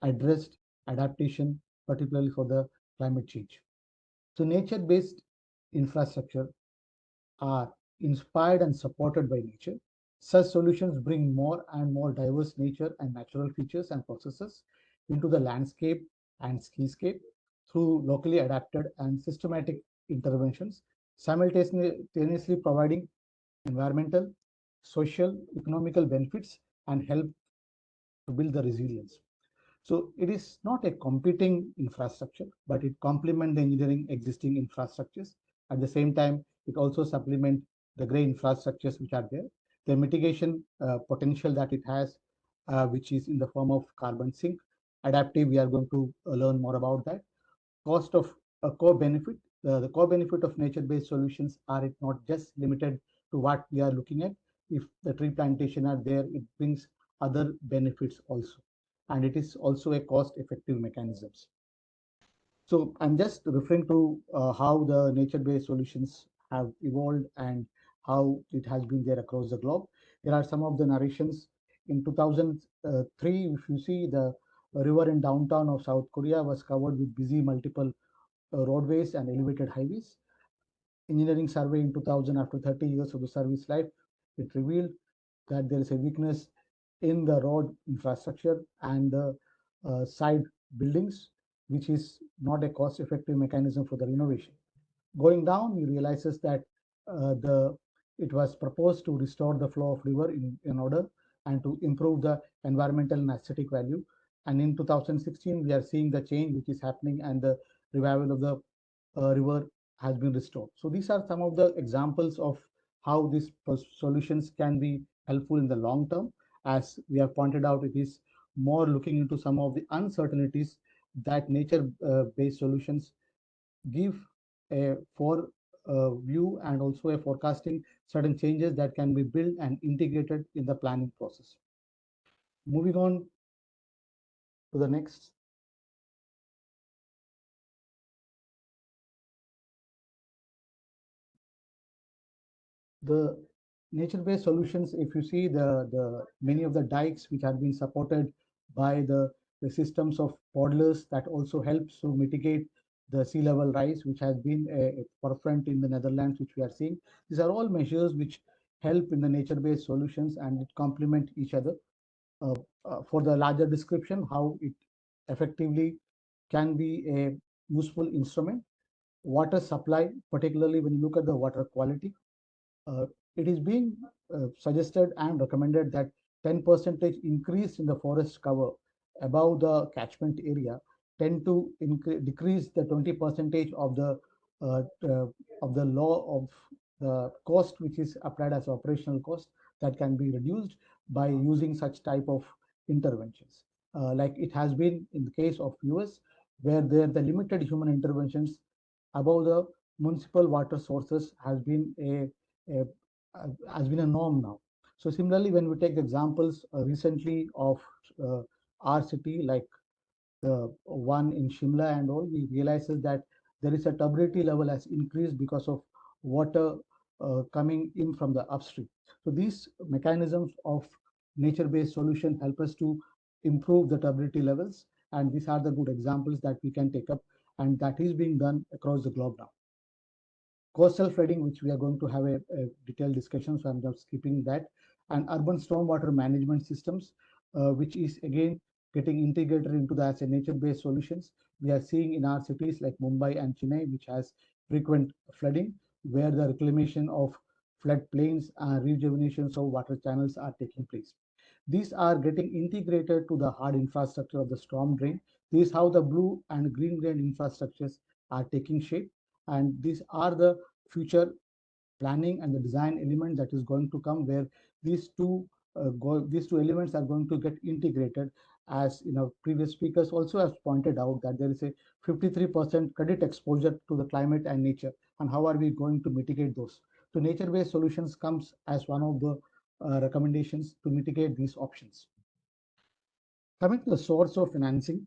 address adaptation, particularly for the climate change. So nature-based infrastructure are inspired and supported by nature. Such solutions bring more and more diverse nature and natural features and processes into the landscape and skyscape through locally adapted and systematic interventions, simultaneously providing environmental, social, economical benefits and help to build the resilience. So it is not a competing infrastructure, but it complements the engineering existing infrastructures. At the same time, it also supplements the gray infrastructures which are there. The mitigation potential that it has which is in the form of carbon sink. Adaptive, we are going to learn more about that. Cost of a core benefit. The core benefit of nature-based solutions are it not just limited to what we are looking at. If the tree plantation are there, it brings other benefits also. And it is also a cost-effective mechanisms. So I'm just referring to how the nature-based solutions have evolved and how it has been there across the globe. Here are some of the narrations. In 2003, if you see, the river in downtown of South Korea was covered with busy multiple roadways and elevated highways. Engineering survey in 2000, after 30 years of the service life, it revealed that there is a weakness in the road infrastructure and the side buildings, which is not a cost-effective mechanism for the renovation. Going down, he realizes that it was proposed to restore the flow of river in order and to improve the environmental and aesthetic value. And in 2016, we are seeing the change which is happening and the revival of the river has been restored. So these are some of the examples of how these solutions can be helpful in the long term. As we have pointed out, it is more looking into some of the uncertainties that nature-based solutions give a view and also a forecasting certain changes that can be built and integrated in the planning process. Moving on to the next. The nature-based solutions, if you see the many of the dikes which have been supported by the systems of paddlers, that also helps to mitigate the sea level rise, which has been a forefront in the Netherlands, which we are seeing. These are all measures which help in the nature-based solutions and it complement each other. For the larger description, how it effectively can be a useful instrument. Water supply, particularly when you look at the water quality, it is being suggested and recommended that 10% increase in the forest cover above the catchment area tend to decrease the 20% of the law of the cost which is applied as operational cost that can be reduced by using such type of interventions. Like it has been in the case of US, where there the limited human interventions above the municipal water sources has been a norm now. So similarly, when we take examples recently of our city, like the one in Shimla and all, we realizes that there is a turbidity level has increased because of water coming in from the upstream. So these mechanisms of nature-based solution help us to improve the turbidity levels, and these are the good examples that we can take up, and that is being done across the globe now. Coastal flooding, which we are going to have a detailed discussion, so I'm just skipping that, and urban stormwater management systems, which is again getting integrated into the as a nature-based solutions. We are seeing in our cities like Mumbai and Chennai, which has frequent flooding, where the reclamation of floodplains and rejuvenations of water channels are taking place. These are getting integrated to the hard infrastructure of the storm drain. This is how the blue and green drain infrastructures are taking shape. And these are the future planning and the design element that is going to come, where these two elements are going to get integrated. As previous speakers also have pointed out that there is a 53% credit exposure to the climate and nature, and how are we going to mitigate those? So nature-based solutions comes as one of the recommendations to mitigate these options. Coming to the source of financing,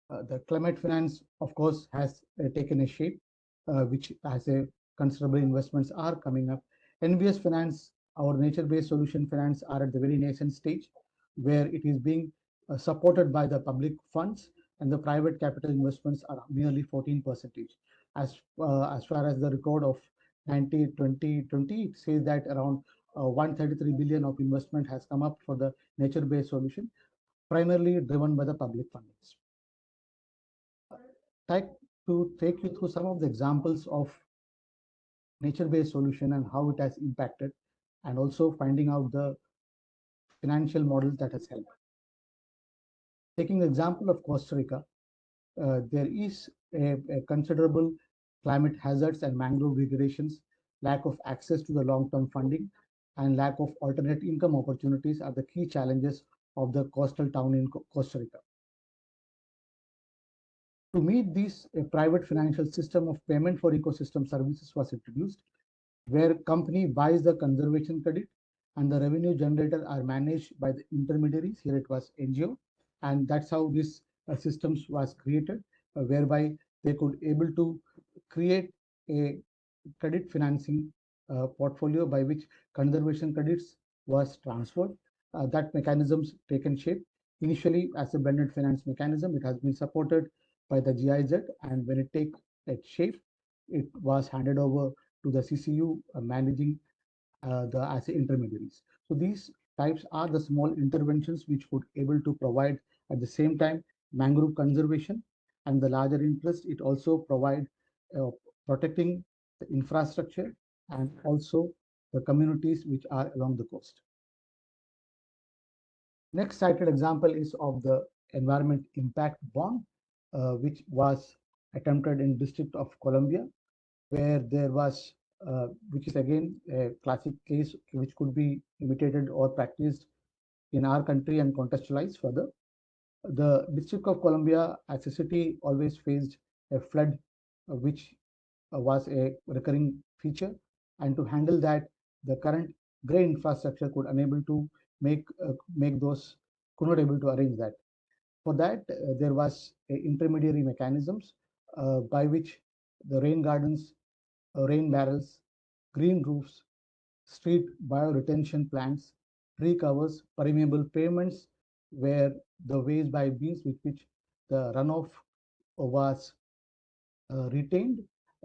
the climate finance, of course, has taken a shape, which has a considerable investments are coming up. NBS finance, our nature-based solution finance, are at the very nascent stage, where it is being supported by the public funds, and the private capital investments are nearly 14%. As far as the record of 2020, it says that around 133 billion of investment has come up for the nature-based solution, primarily driven by the public fundings. To take you through some of the examples of nature-based solution and how it has impacted, and also finding out the financial models that has helped. Taking the example of Costa Rica, there is a considerable climate hazards and mangrove degradations, lack of access to the long-term funding, and lack of alternate income opportunities are the key challenges of the coastal town in Costa Rica. To meet this, a private financial system of payment for ecosystem services was introduced, where company buys the conservation credit and the revenue generator are managed by the intermediaries. Here it was NGO, and that's how this systems was created, whereby they could able to create a credit financing portfolio by which conservation credits was transferred. That mechanisms taken shape. Initially as a blended finance mechanism, it has been supported by the GIZ, and when it take its shape, it was handed over to the CCU managing the asset intermediaries. So these types are the small interventions which would able to provide at the same time mangrove conservation, and the larger interest it also provide protecting the infrastructure and also the communities which are along the coast. Next cited example is of the environment impact bond, which was attempted in District of Columbia, where there was, which is again a classic case which could be imitated or practiced in our country and contextualized further. The District of Columbia as a city always faced a flood, which was a recurring feature, and to handle that, the current gray infrastructure could unable to make those, could not able to arrange that. For that, there was intermediary mechanisms by which the rain gardens, rain barrels, green roofs, street bioretention plants, tree covers, permeable pavements, where the ways by means with which the runoff was retained,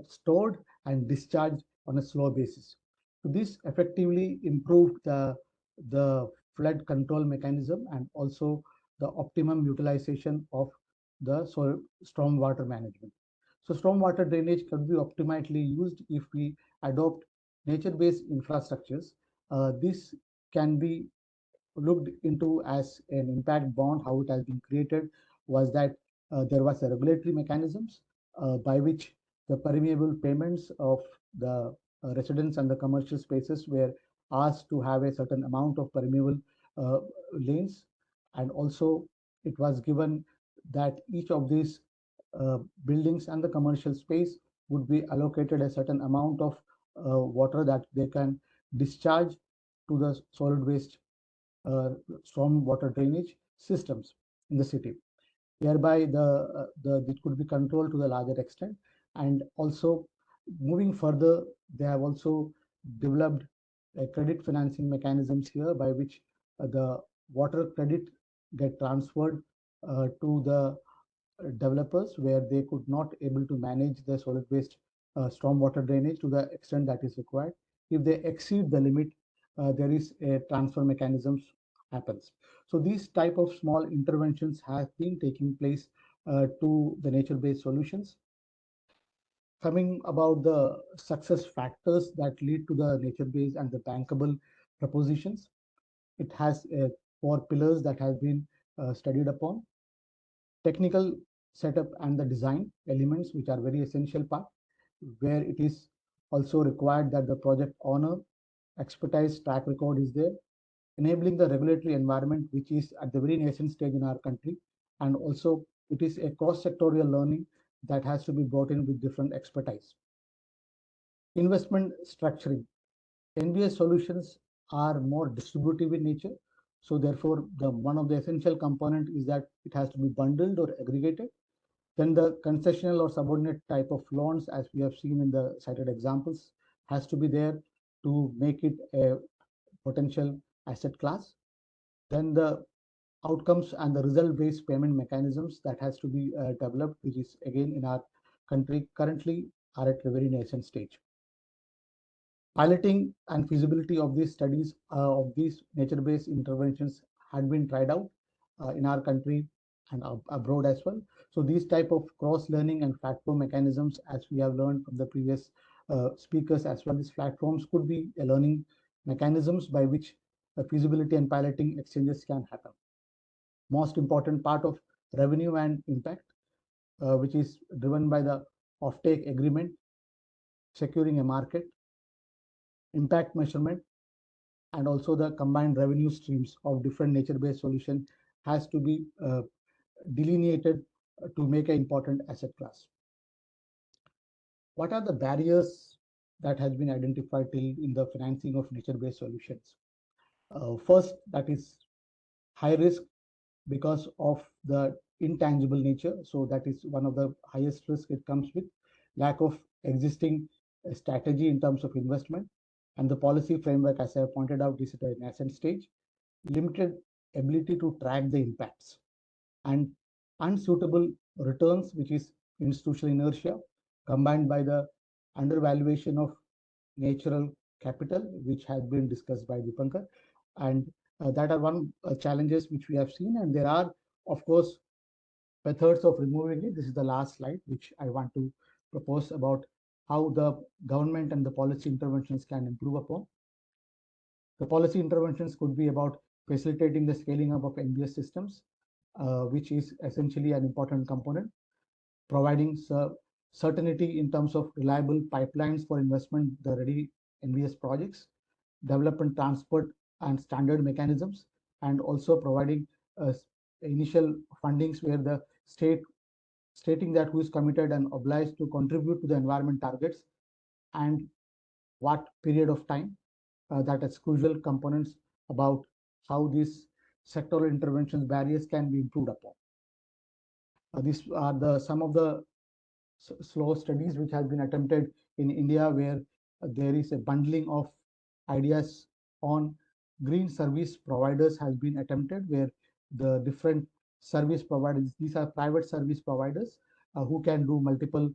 stored, and discharged on a slow basis. So this effectively improved the flood control mechanism and also the optimum utilization of the soil stormwater management. So stormwater drainage can be optimally used if we adopt nature-based infrastructures. This can be looked into as an impact bond. How it has been created was that there was a regulatory mechanisms by which the permeable payments of the residents and the commercial spaces were asked to have a certain amount of permeable lanes, and also it was given that each of these buildings and the commercial space would be allocated a certain amount of water that they can discharge to the solid waste storm water drainage systems in the city. Thereby, it could be controlled to the larger extent. And also, moving further, they have also developed credit financing mechanisms here by which the water credit get transferred to the developers, where they could not able to manage the solid waste stormwater drainage to the extent that is required. If they exceed the limit, there is a transfer mechanisms happens. So these type of small interventions have been taking place to the nature-based solutions. Coming about the success factors that lead to the nature-based and the bankable propositions, it has 4 pillars that have been studied upon. Technical setup and the design elements, which are very essential part, where it is also required that the project owner expertise track record is there, enabling the regulatory environment, which is at the very nascent stage in our country. And also it is a cross-sectorial learning that has to be brought in with different expertise. Investment structuring. NBS solutions are more distributive in nature. So therefore, one of the essential component is that it has to be bundled or aggregated. Then the concessional or subordinate type of loans, as we have seen in the cited examples, has to be there to make it a potential asset class. Then the outcomes and the result-based payment mechanisms that has to be developed, which is again in our country currently are at a very nascent stage. Piloting and feasibility of these studies of these nature-based interventions had been tried out in our country and abroad as well. So these type of cross-learning and platform mechanisms, as we have learned from the previous speakers as well, these platforms could be a learning mechanisms by which feasibility and piloting exchanges can happen. Most important part of revenue and impact, which is driven by the offtake agreement, securing a market, impact measurement, and also the combined revenue streams of different nature-based solution has to be delineated to make an important asset class. What are the barriers that has been identified in the financing of nature-based solutions? First, that is high risk because of the intangible nature. So that is one of the highest risk it comes with. Lack of existing strategy in terms of investment, and the policy framework, as I pointed out, is at an nascent stage. Limited ability to track the impacts, and unsuitable returns, which is institutional inertia, combined by the undervaluation of natural capital, which has been discussed by Dipankar. And that are one challenges which we have seen. And there are, of course, methods of removing it. This is the last slide, which I want to propose about how the government and the policy interventions can improve upon. The policy interventions could be about facilitating the scaling up of NBS systems, which is essentially an important component, providing certainty in terms of reliable pipelines for investment, the ready NBS projects, development, transport, and standard mechanisms, and also providing initial fundings where the stating that who is committed and obliged to contribute to the environment targets and what period of time. That is crucial components about how these sectoral interventions barriers can be improved upon. These are some of the slow studies which have been attempted in India, where there is a bundling of ideas on green service providers has been attempted, where the different service providers, these are private service providers who can do multiple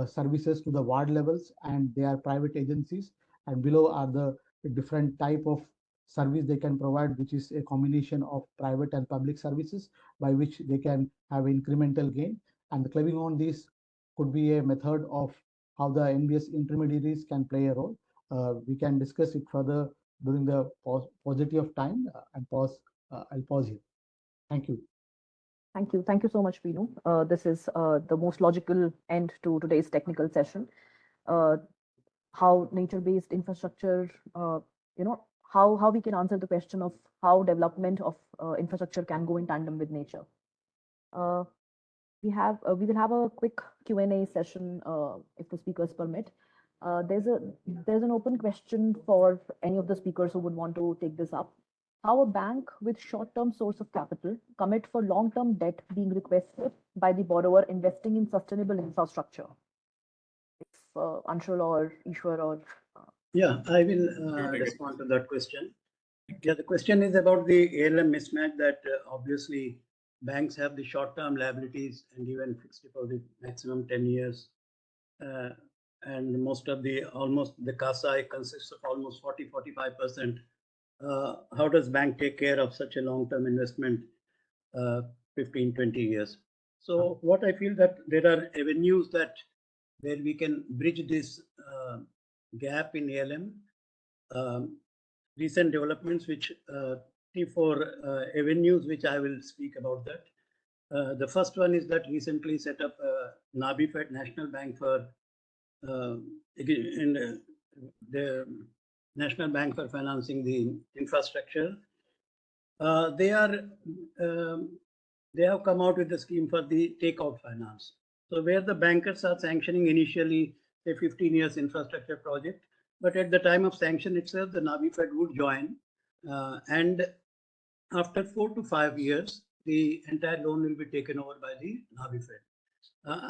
services to the ward levels, and they are private agencies, and below are the different type of service they can provide, which is a combination of private and public services by which they can have incremental gain. And clubbing on this could be a method of how the NBS intermediaries can play a role. We can discuss it further during the paucity of time and pause. I'll pause here. Thank you. Thank you. Thank you so much, Vinu. This is the most logical end to today's technical session. How nature-based infrastructure, how we can answer the question of how development of infrastructure can go in tandem with nature. We will have a quick Q&A session if the speakers permit. There's an open question for any of the speakers who would want to take this up. How a bank with short-term source of capital commit for long-term debt being requested by the borrower investing in sustainable infrastructure? If Anshul or Ishwar or yeah, I will respond to that question. Yeah, the question is about the ALM mismatch that obviously banks have the short-term liabilities and even fixed deposit maximum 10 years. And almost the CASA consists of almost 40-45%. How does bank take care of such a long-term investment, 15-20 years? So what I feel that there are avenues where we can bridge this gap in ALM. Recent developments, which 3-4 avenues, which I will speak about that. The first one is that recently set up NABIFED, National Bank for the National Bank for Financing the Infrastructure. They have come out with a scheme for the takeout finance. So where the bankers are sanctioning initially a 15 years infrastructure project, but at the time of sanction itself, the NABIFED would join, and after 4 to 5 years, the entire loan will be taken over by the NABIFED.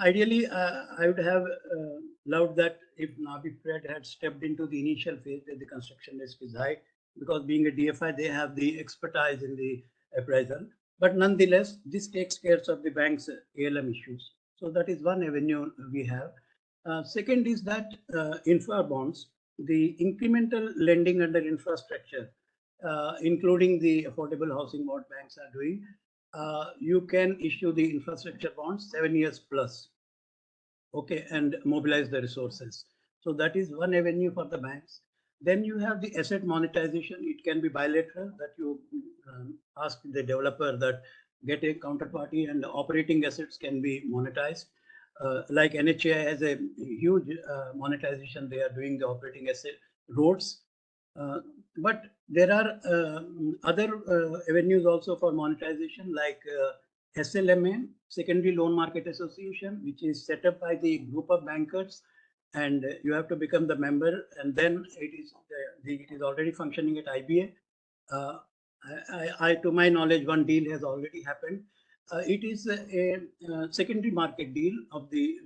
Ideally, I would have loved that if NABIFED had stepped into the initial phase where the construction risk is high, because being a DFI, they have the expertise in the appraisal. But nonetheless, this takes care of the bank's ALM issues. So that is one avenue we have. Second is that infra bonds, the incremental lending under infrastructure, including the affordable housing what banks are doing, you can issue the infrastructure bonds 7 years plus, okay, and mobilize the resources. So that is one avenue for the banks. Then you have the asset monetization. It can be bilateral, that you ask the developer that get a counterparty and the operating assets can be monetized. Like NHAI has a huge monetization. They are doing the operating asset roads. But there are other avenues also for monetization, like SLMA, Secondary Loan Market Association, which is set up by the group of bankers, and you have to become the member, and then it is already functioning at IBA. To my knowledge, one deal has already happened. It is a secondary market deal of the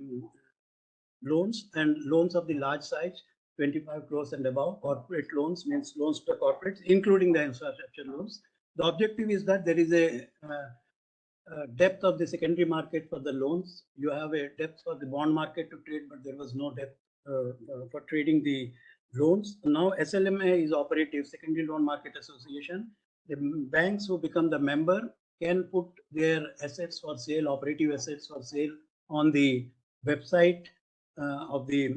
loans, and loans of the large size, 25 crores and above. Corporate loans means loans to corporates, including the infrastructure loans. The objective is that there is a depth of the secondary market for the loans. You have a depth for the bond market to trade, but there was no depth for trading the loans. Now SLMA is operative, Secondary Loan Market Association. The banks who become the member can put their assets for sale, operative assets for sale, on the website of the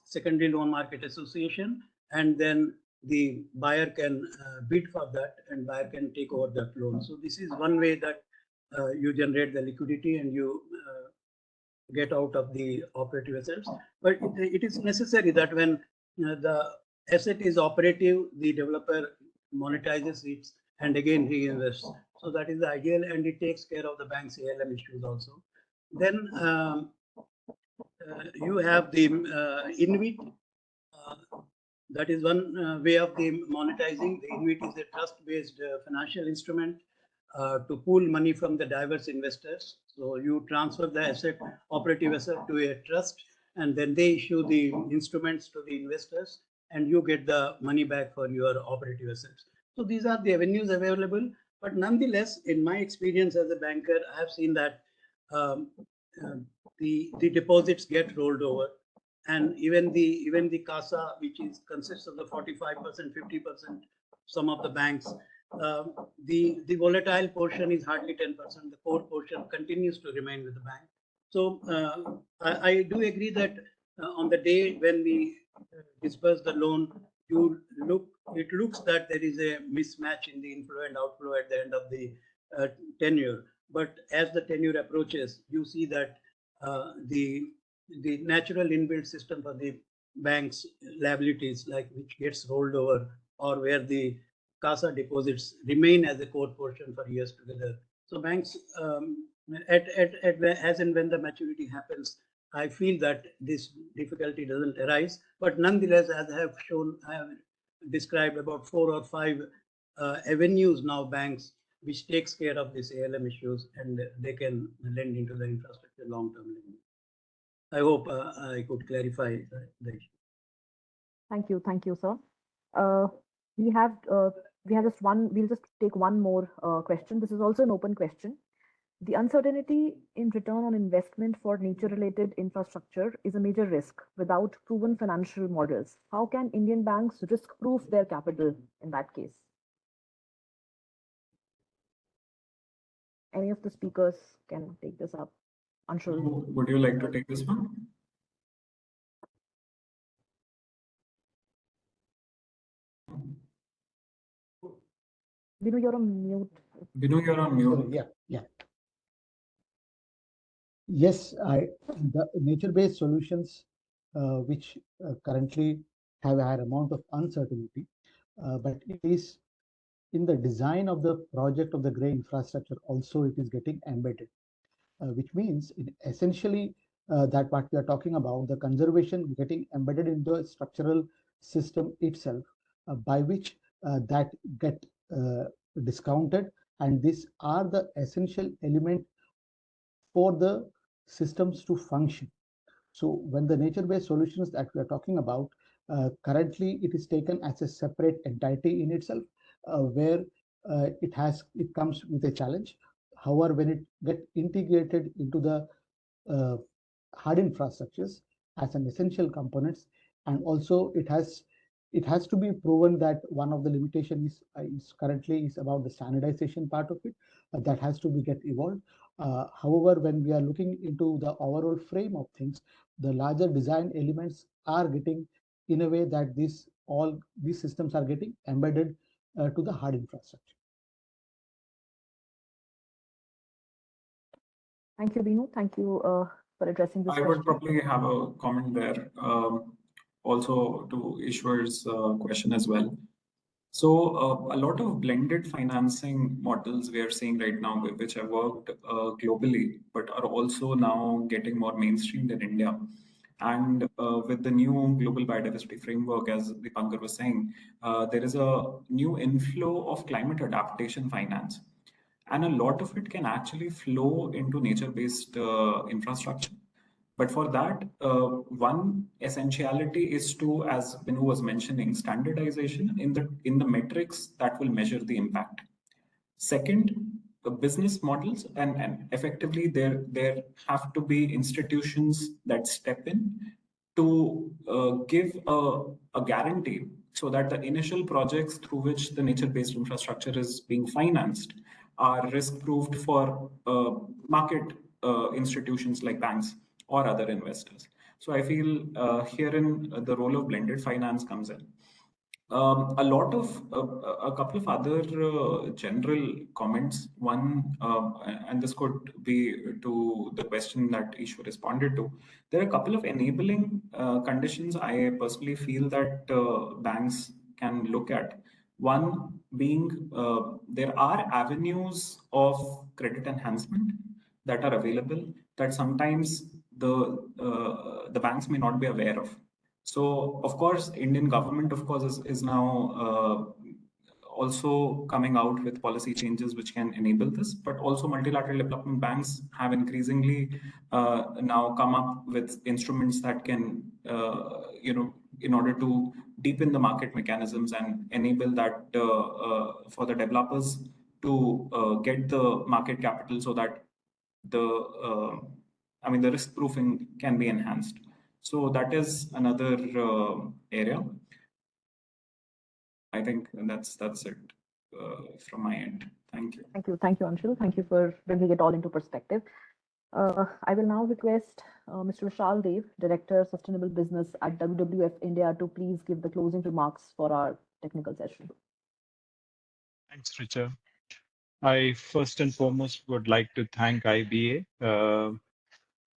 Secondary Loan Market Association, and then the buyer can bid for that, and buyer can take over that loan. So this is one way that you generate the liquidity and you get out of the operative assets. But it is necessary that when the asset is operative, the developer monetizes it and again reinvests. So that is the ideal, and it takes care of the bank's ALM issues also. Then you have the InvIT. That is one way of the monetizing. The InvIT is a trust-based financial instrument to pool money from the diverse investors. So you transfer the asset, operative asset, to a trust, and then they issue the instruments to the investors, and you get the money back for your operative assets. So these are the avenues available. But nonetheless, in my experience as a banker, I have seen that the deposits get rolled over, and even the CASA, which consists of the 45%, 50%, some of the banks, the volatile portion is hardly 10%. The core portion continues to remain with the bank. So I do agree that on the day when we disburse the loan, it looks that there is a mismatch in the inflow and outflow at the end of the tenure. But as the tenure approaches, you see that the natural inbuilt system for the bank's liabilities, like which gets rolled over, or where the CASA deposits remain as a core portion for years together. So banks, as and when the maturity happens, I feel that this difficulty doesn't arise. But nonetheless, as I have shown, I have described about 4 or 5 avenues now, banks, which takes care of these ALM issues, and they can lend into the infrastructure long-term lending. I hope I could clarify the issue. Thank you, sir. We have just one. We'll just take one more question. This is also an open question. The uncertainty in return on investment for nature-related infrastructure is a major risk without proven financial models. How can Indian banks risk-proof their capital in that case? Any of the speakers can take this up. Anshul, would you like to take this one? Binu, you're on mute. Binu, you're on mute. Sorry, yeah. Yes, the nature-based solutions, which currently have a higher amount of uncertainty, but it is in the design of the project of the grey infrastructure also it is getting embedded, which means essentially that what we are talking about, the conservation getting embedded into a structural system itself, by which that get discounted, and these are the essential element for the systems to function. So when the nature-based solutions that we are talking about, currently it is taken as a separate entity in itself, where it comes with a challenge. However, when it gets integrated into the hard infrastructures as an essential components, and also it has to be proven that one of the limitations is currently about the standardization part of it, that has to be get evolved. However, when we are looking into the overall frame of things, the larger design elements are getting in a way that all these systems are getting embedded to the hard infrastructure. Thank you, Binu. Thank you for addressing this question. I would probably have a comment there. also to Ishwar's question as well. So a lot of blended financing models we are seeing right now, which have worked globally, but are also now getting more mainstreamed in India. And with the new global biodiversity framework, as Dipankar was saying, there is a new inflow of climate adaptation finance. And a lot of it can actually flow into nature-based infrastructure. But for that, one essentiality is to, as Binu was mentioning, standardization in the metrics that will measure the impact. Second, business models, and effectively there have to be institutions that step in to give a guarantee so that the initial projects through which the nature-based infrastructure is being financed are risk-proofed for market institutions like banks or other investors. So I feel herein the role of blended finance comes in. A couple of other general comments. One, and this could be to the question that Ishwar responded to. There are a couple of enabling conditions I personally feel that banks can look at. One being there are avenues of credit enhancement that are available that sometimes the banks may not be aware of. So, of course, Indian government, of course, is now also coming out with policy changes which can enable this, but also multilateral development banks have increasingly now come up with instruments that can, in order to deepen the market mechanisms and enable that for the developers to get the market capital so that the risk proofing can be enhanced. So that is another area. I think that's it from my end. Thank you. Thank you, Anshul. Thank you for bringing it all into perspective. I will now request Mr. Vishal Dev, Director, Sustainable Business at WWF India, to please give the closing remarks for our technical session. Thanks, Richa. I first and foremost would like to thank IBA,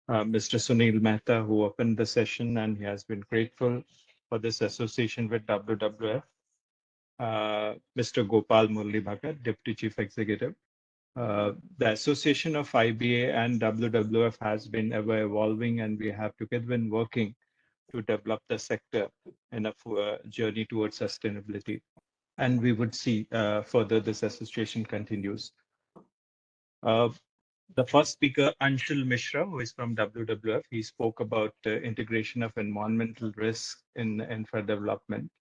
Mr. Sunil Mehta, who opened the session, and he has been grateful for this association with WWF. Mr. Gopal Murli Bhagat, Deputy Chief Executive. The association of IBA and WWF has been ever evolving, and we have together been working to develop the sector in a journey towards sustainability. And we would see further this association continues. The first speaker, Anshul Mishra, who is from WWF, he spoke about integration of environmental risk in infra development.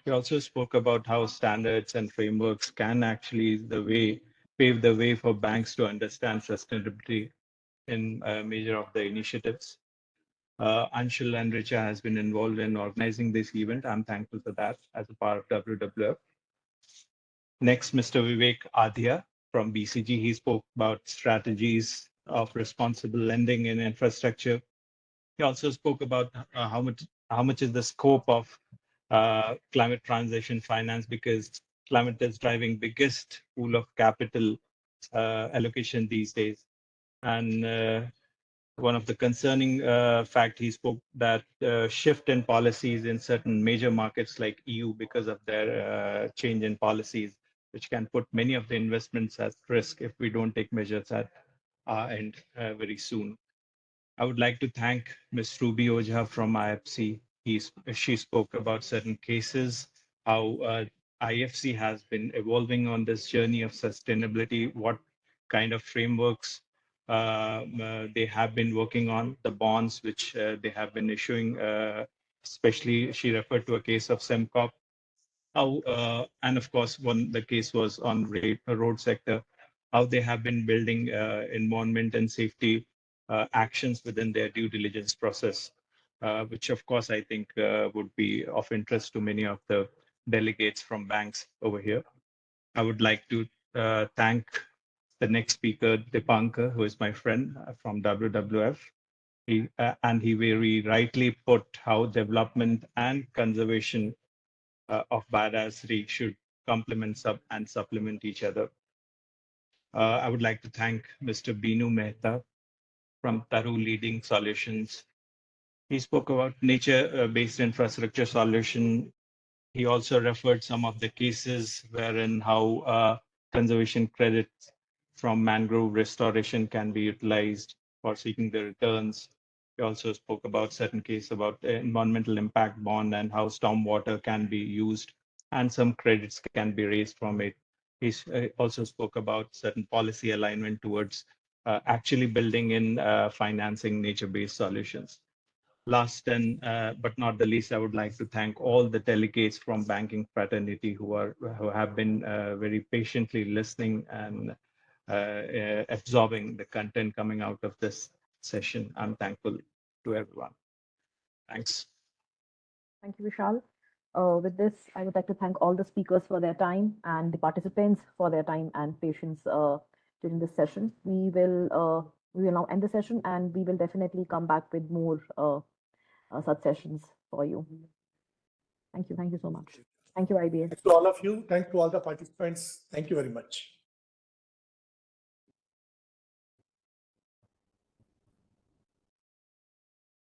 He also spoke about how standards and frameworks can actually pave the way for banks to understand sustainability in a major of the initiatives. Anshul and Richa has been involved in organizing this event. I'm thankful for that as a part of WWF. Next, Mr. Vivek Adhia from BCG. He spoke about strategies of responsible lending in infrastructure. He also spoke about how much is the scope of climate transition finance, because climate is driving biggest pool of capital allocation these days. And one of the concerning fact he spoke that shift in policies in certain major markets like EU because of their change in policies, which can put many of the investments at risk if we don't take measures at our end very soon. I would like to thank Ms. Ruby Ojha from IFC. She spoke about certain cases, how IFC has been evolving on this journey of sustainability, what kind of frameworks they have been working on, the bonds which they have been issuing, especially she referred to a case of SEMCOP. And of course, the case was on road sector, how they have been building environment and safety actions within their due diligence process, which of course I think would be of interest to many of the delegates from banks over here. I would like to thank the next speaker, Dipankar, who is my friend from WWF. He very rightly put how development and conservation of biodiversity should complement and supplement each other. I would like to thank Mr. Binu Mehta from Taru Leading Solutions. He spoke about nature-based infrastructure solution. He also referred some of the cases wherein how conservation credits from mangrove restoration can be utilized for seeking the returns. He also spoke about certain case about environmental impact bond and how stormwater can be used and some credits can be raised from it. He also spoke about certain policy alignment towards actually building in financing nature-based solutions. Last and but not the least, I would like to thank all the delegates from banking fraternity who have been very patiently listening and absorbing the content coming out of this session. I'm thankful to everyone. Thanks. Thank you, Vishal. With this, I would like to thank all the speakers for their time and the participants for their time and patience during this session. We will now end the session, and we will definitely come back with more such sessions for you. Thank you. Thank you so much. Thank you, IBA. Thanks to all of you. Thanks to all the participants. Thank you very much.